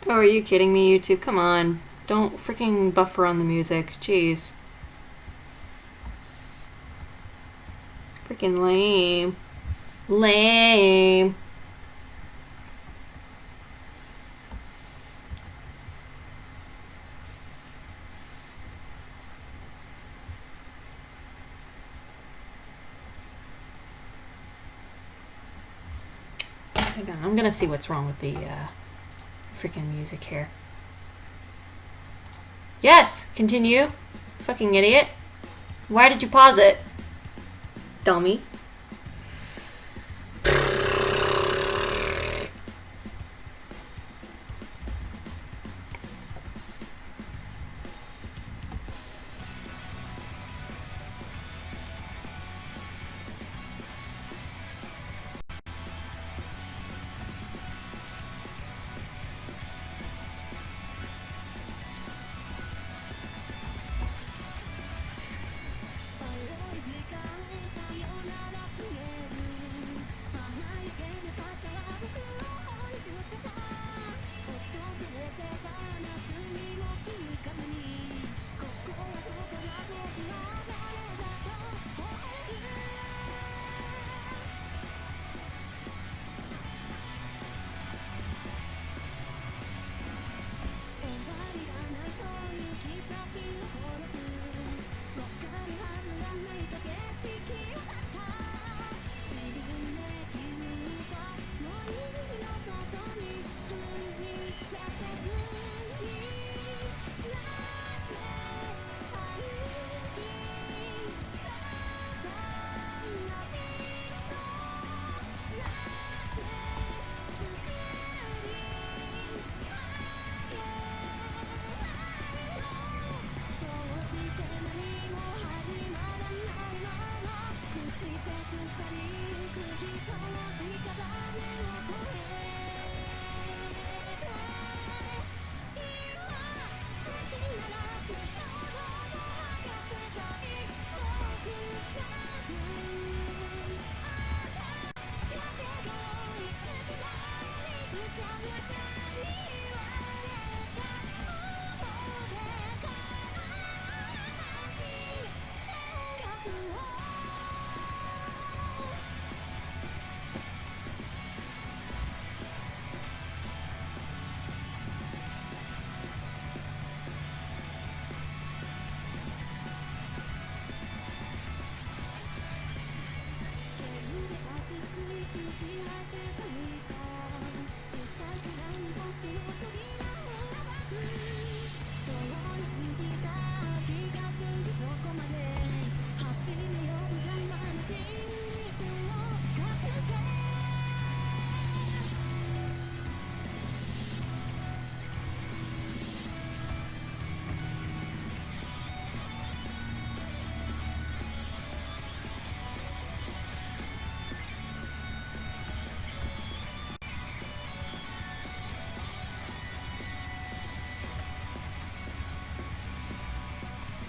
Oh, are you kidding me, YouTube? Come on. Don't freaking buffer on the music. Jeez. Freaking lame. Lame. Hang on, I'm gonna see what's wrong with the freaking music here. Yes! Continue. Fucking idiot. Why did you pause it? Dummy.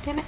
Damn it.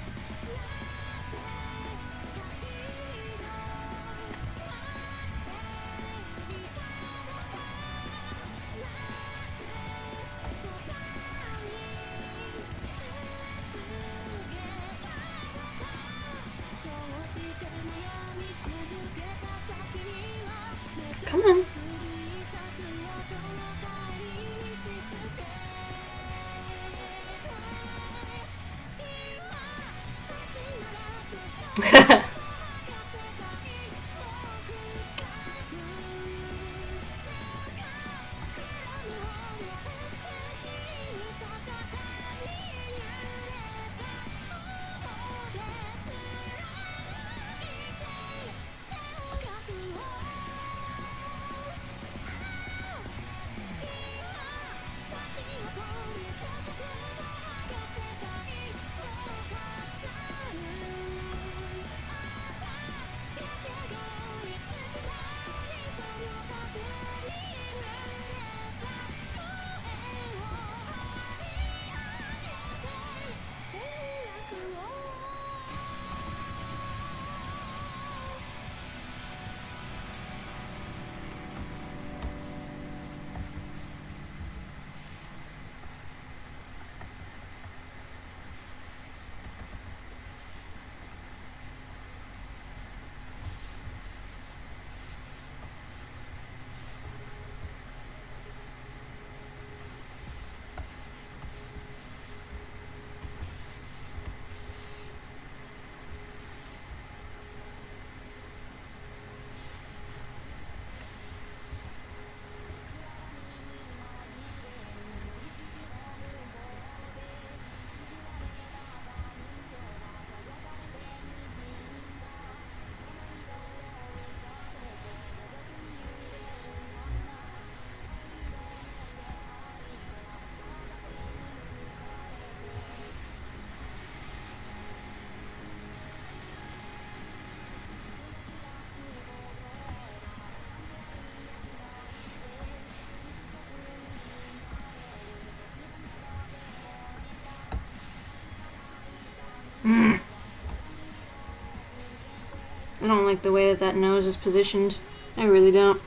I don't like the way that that nose is positioned. I really don't.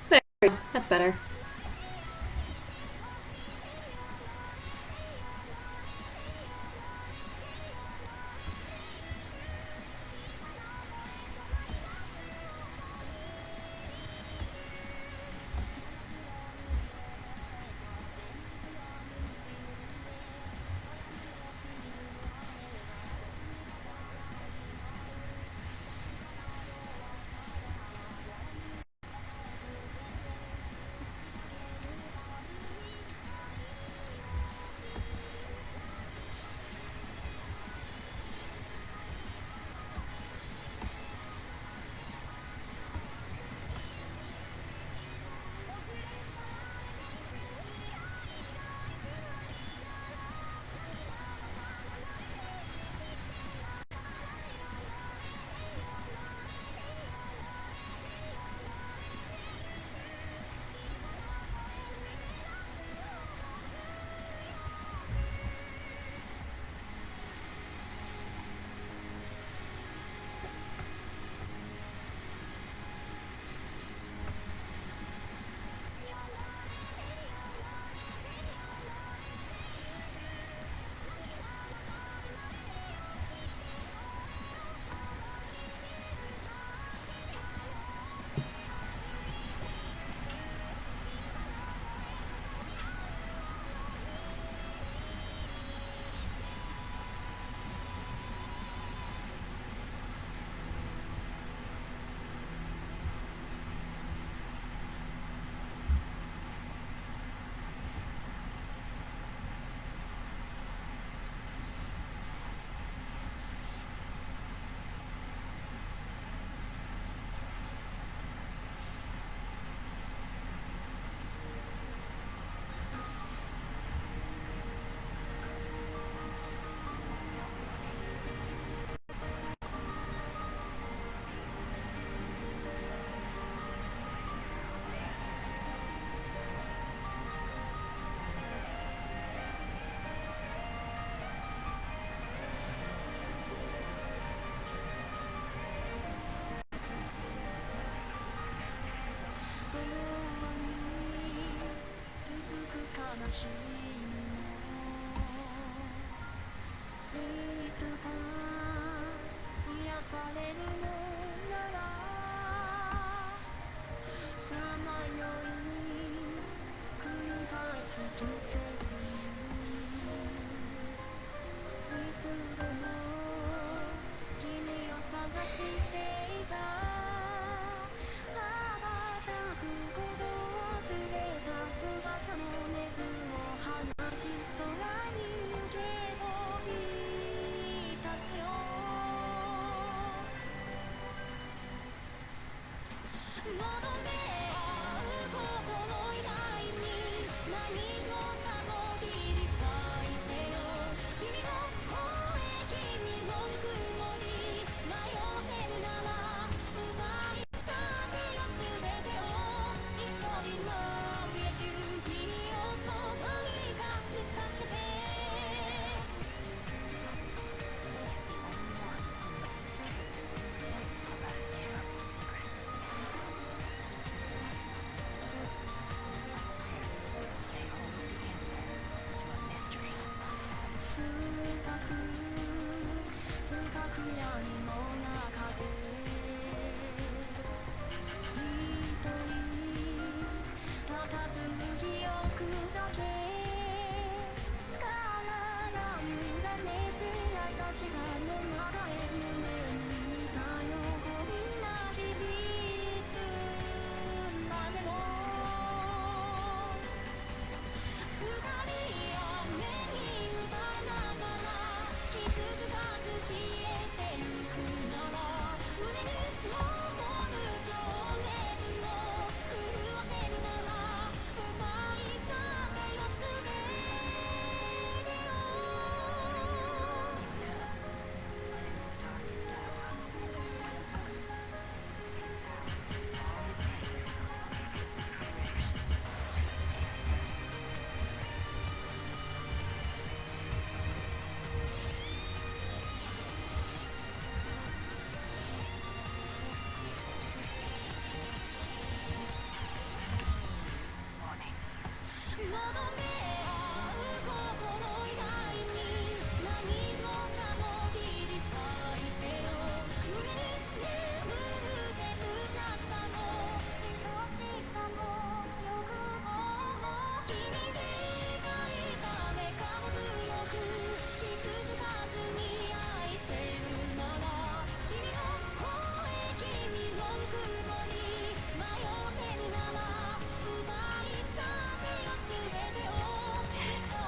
There we go. That's better.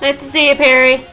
Nice to see you, Perry.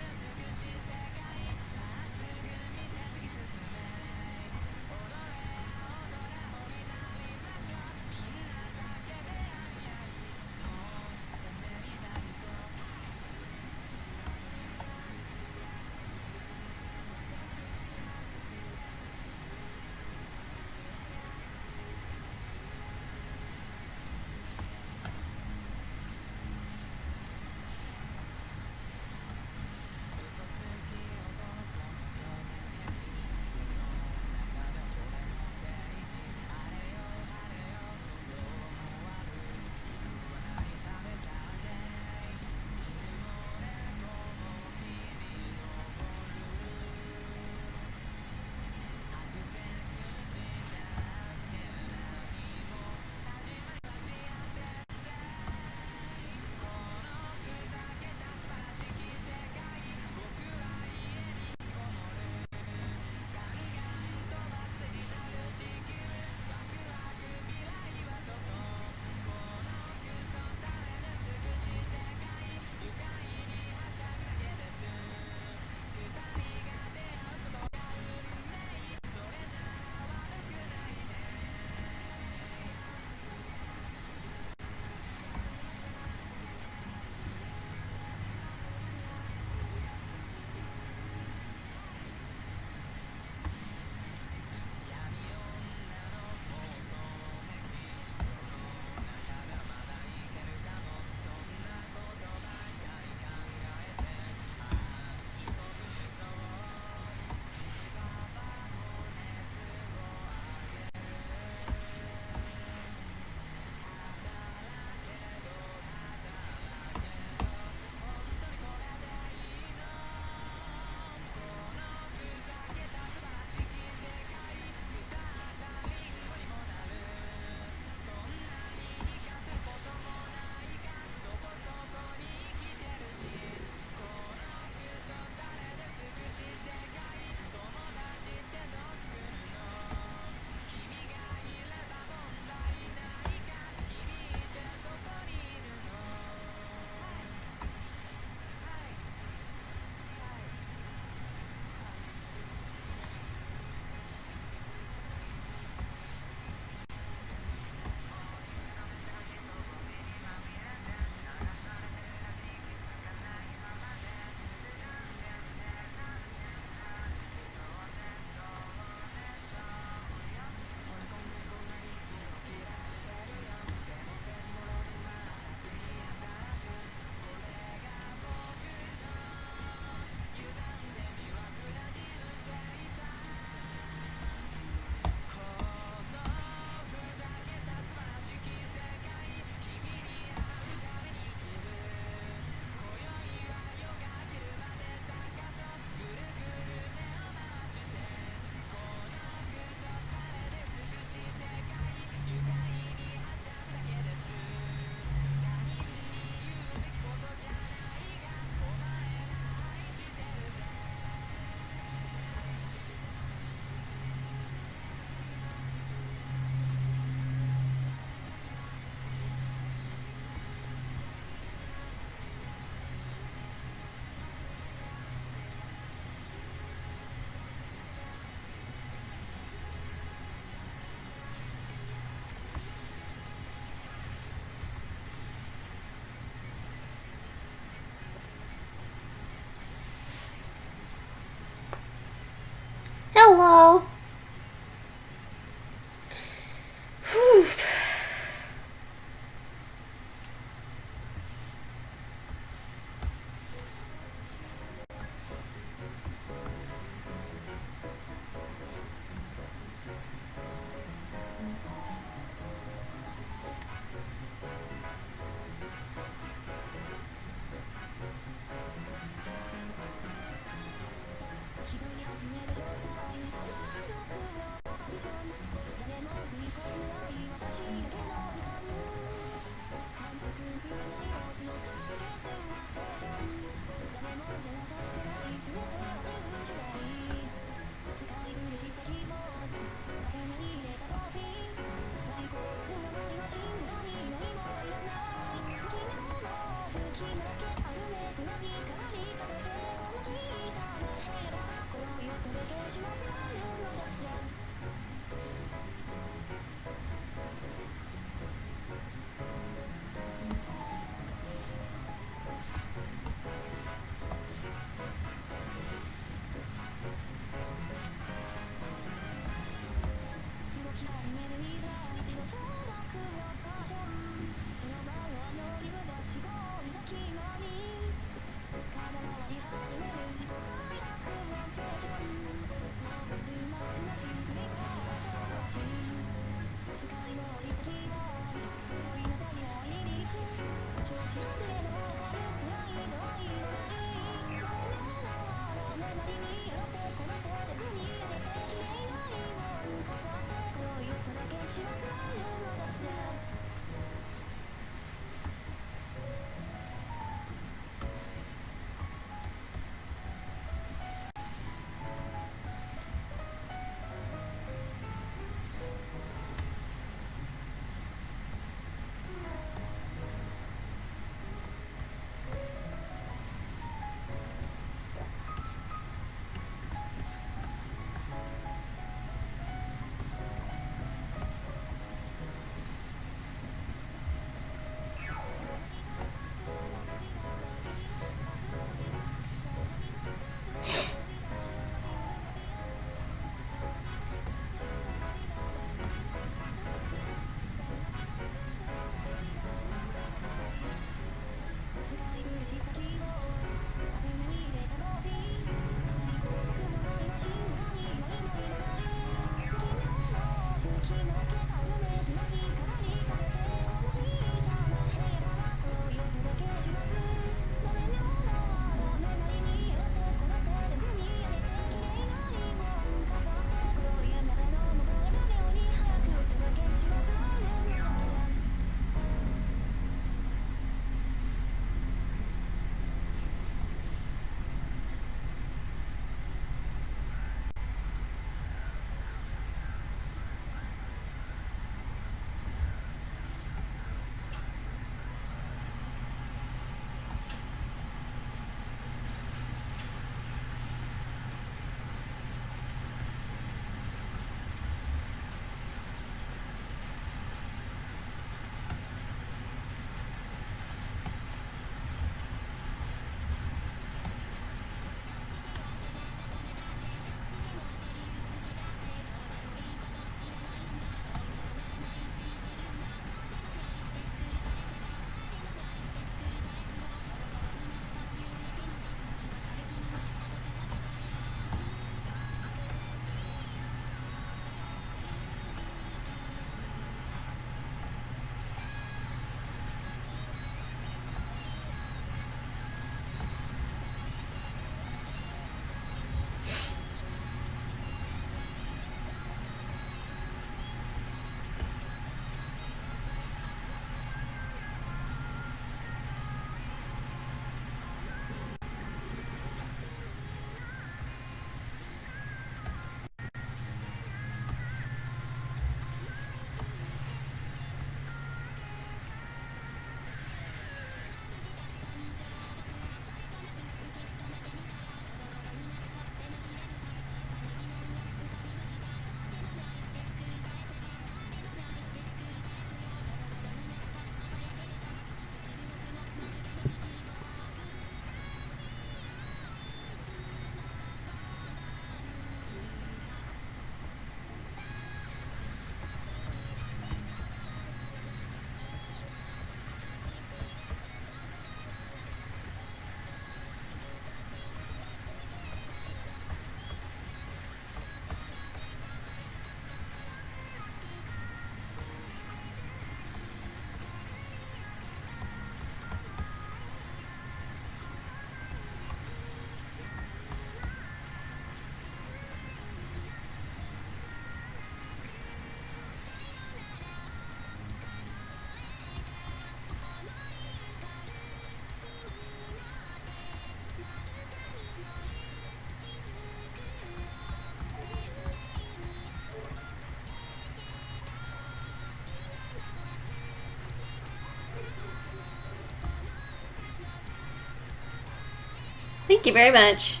Thank you very much.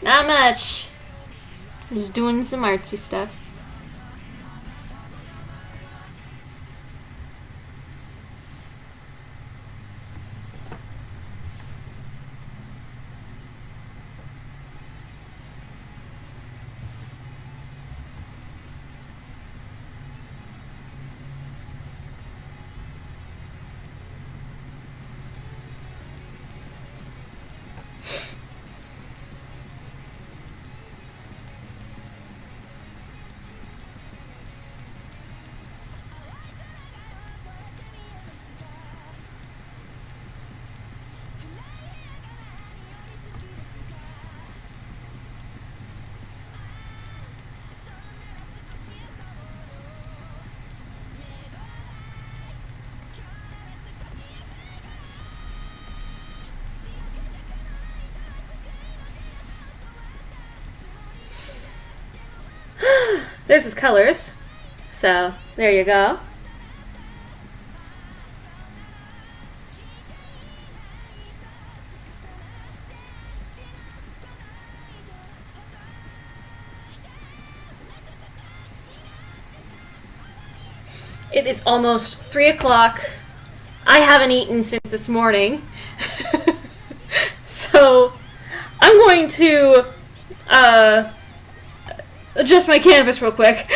Not much. Just doing some artsy stuff. There's his colors. So, there you go. It is almost 3 o'clock. I haven't eaten since this morning. So, I'm going to adjust my canvas real quick.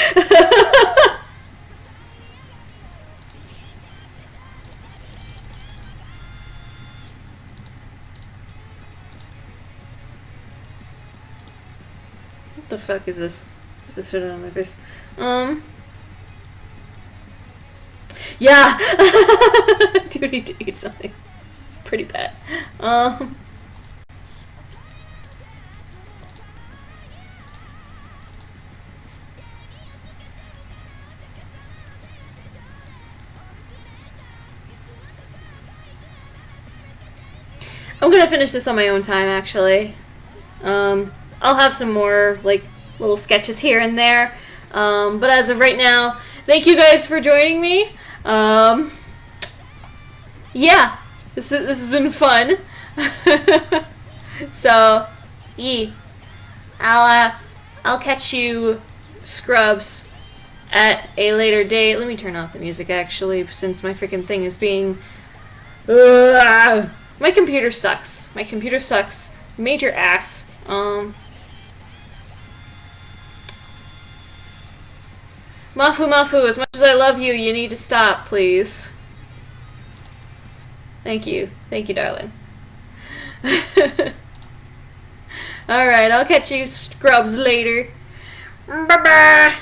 What the fuck is this? Get this shit out of my face. Yeah! I do need to eat something pretty bad. I'm gonna finish this on my own time, actually. I'll have some more, like, little sketches here and there. But as of right now, thank you guys for joining me. Yeah, this has been fun. So, I'll catch you scrubs at a later date. Let me turn off the music, actually, since my freaking thing is being... my computer sucks. My computer sucks. Major ass. Mafu, as much as I love you, you need to stop, please. Thank you. Thank you, darling. Alright, I'll catch you scrubs later. Bye-bye.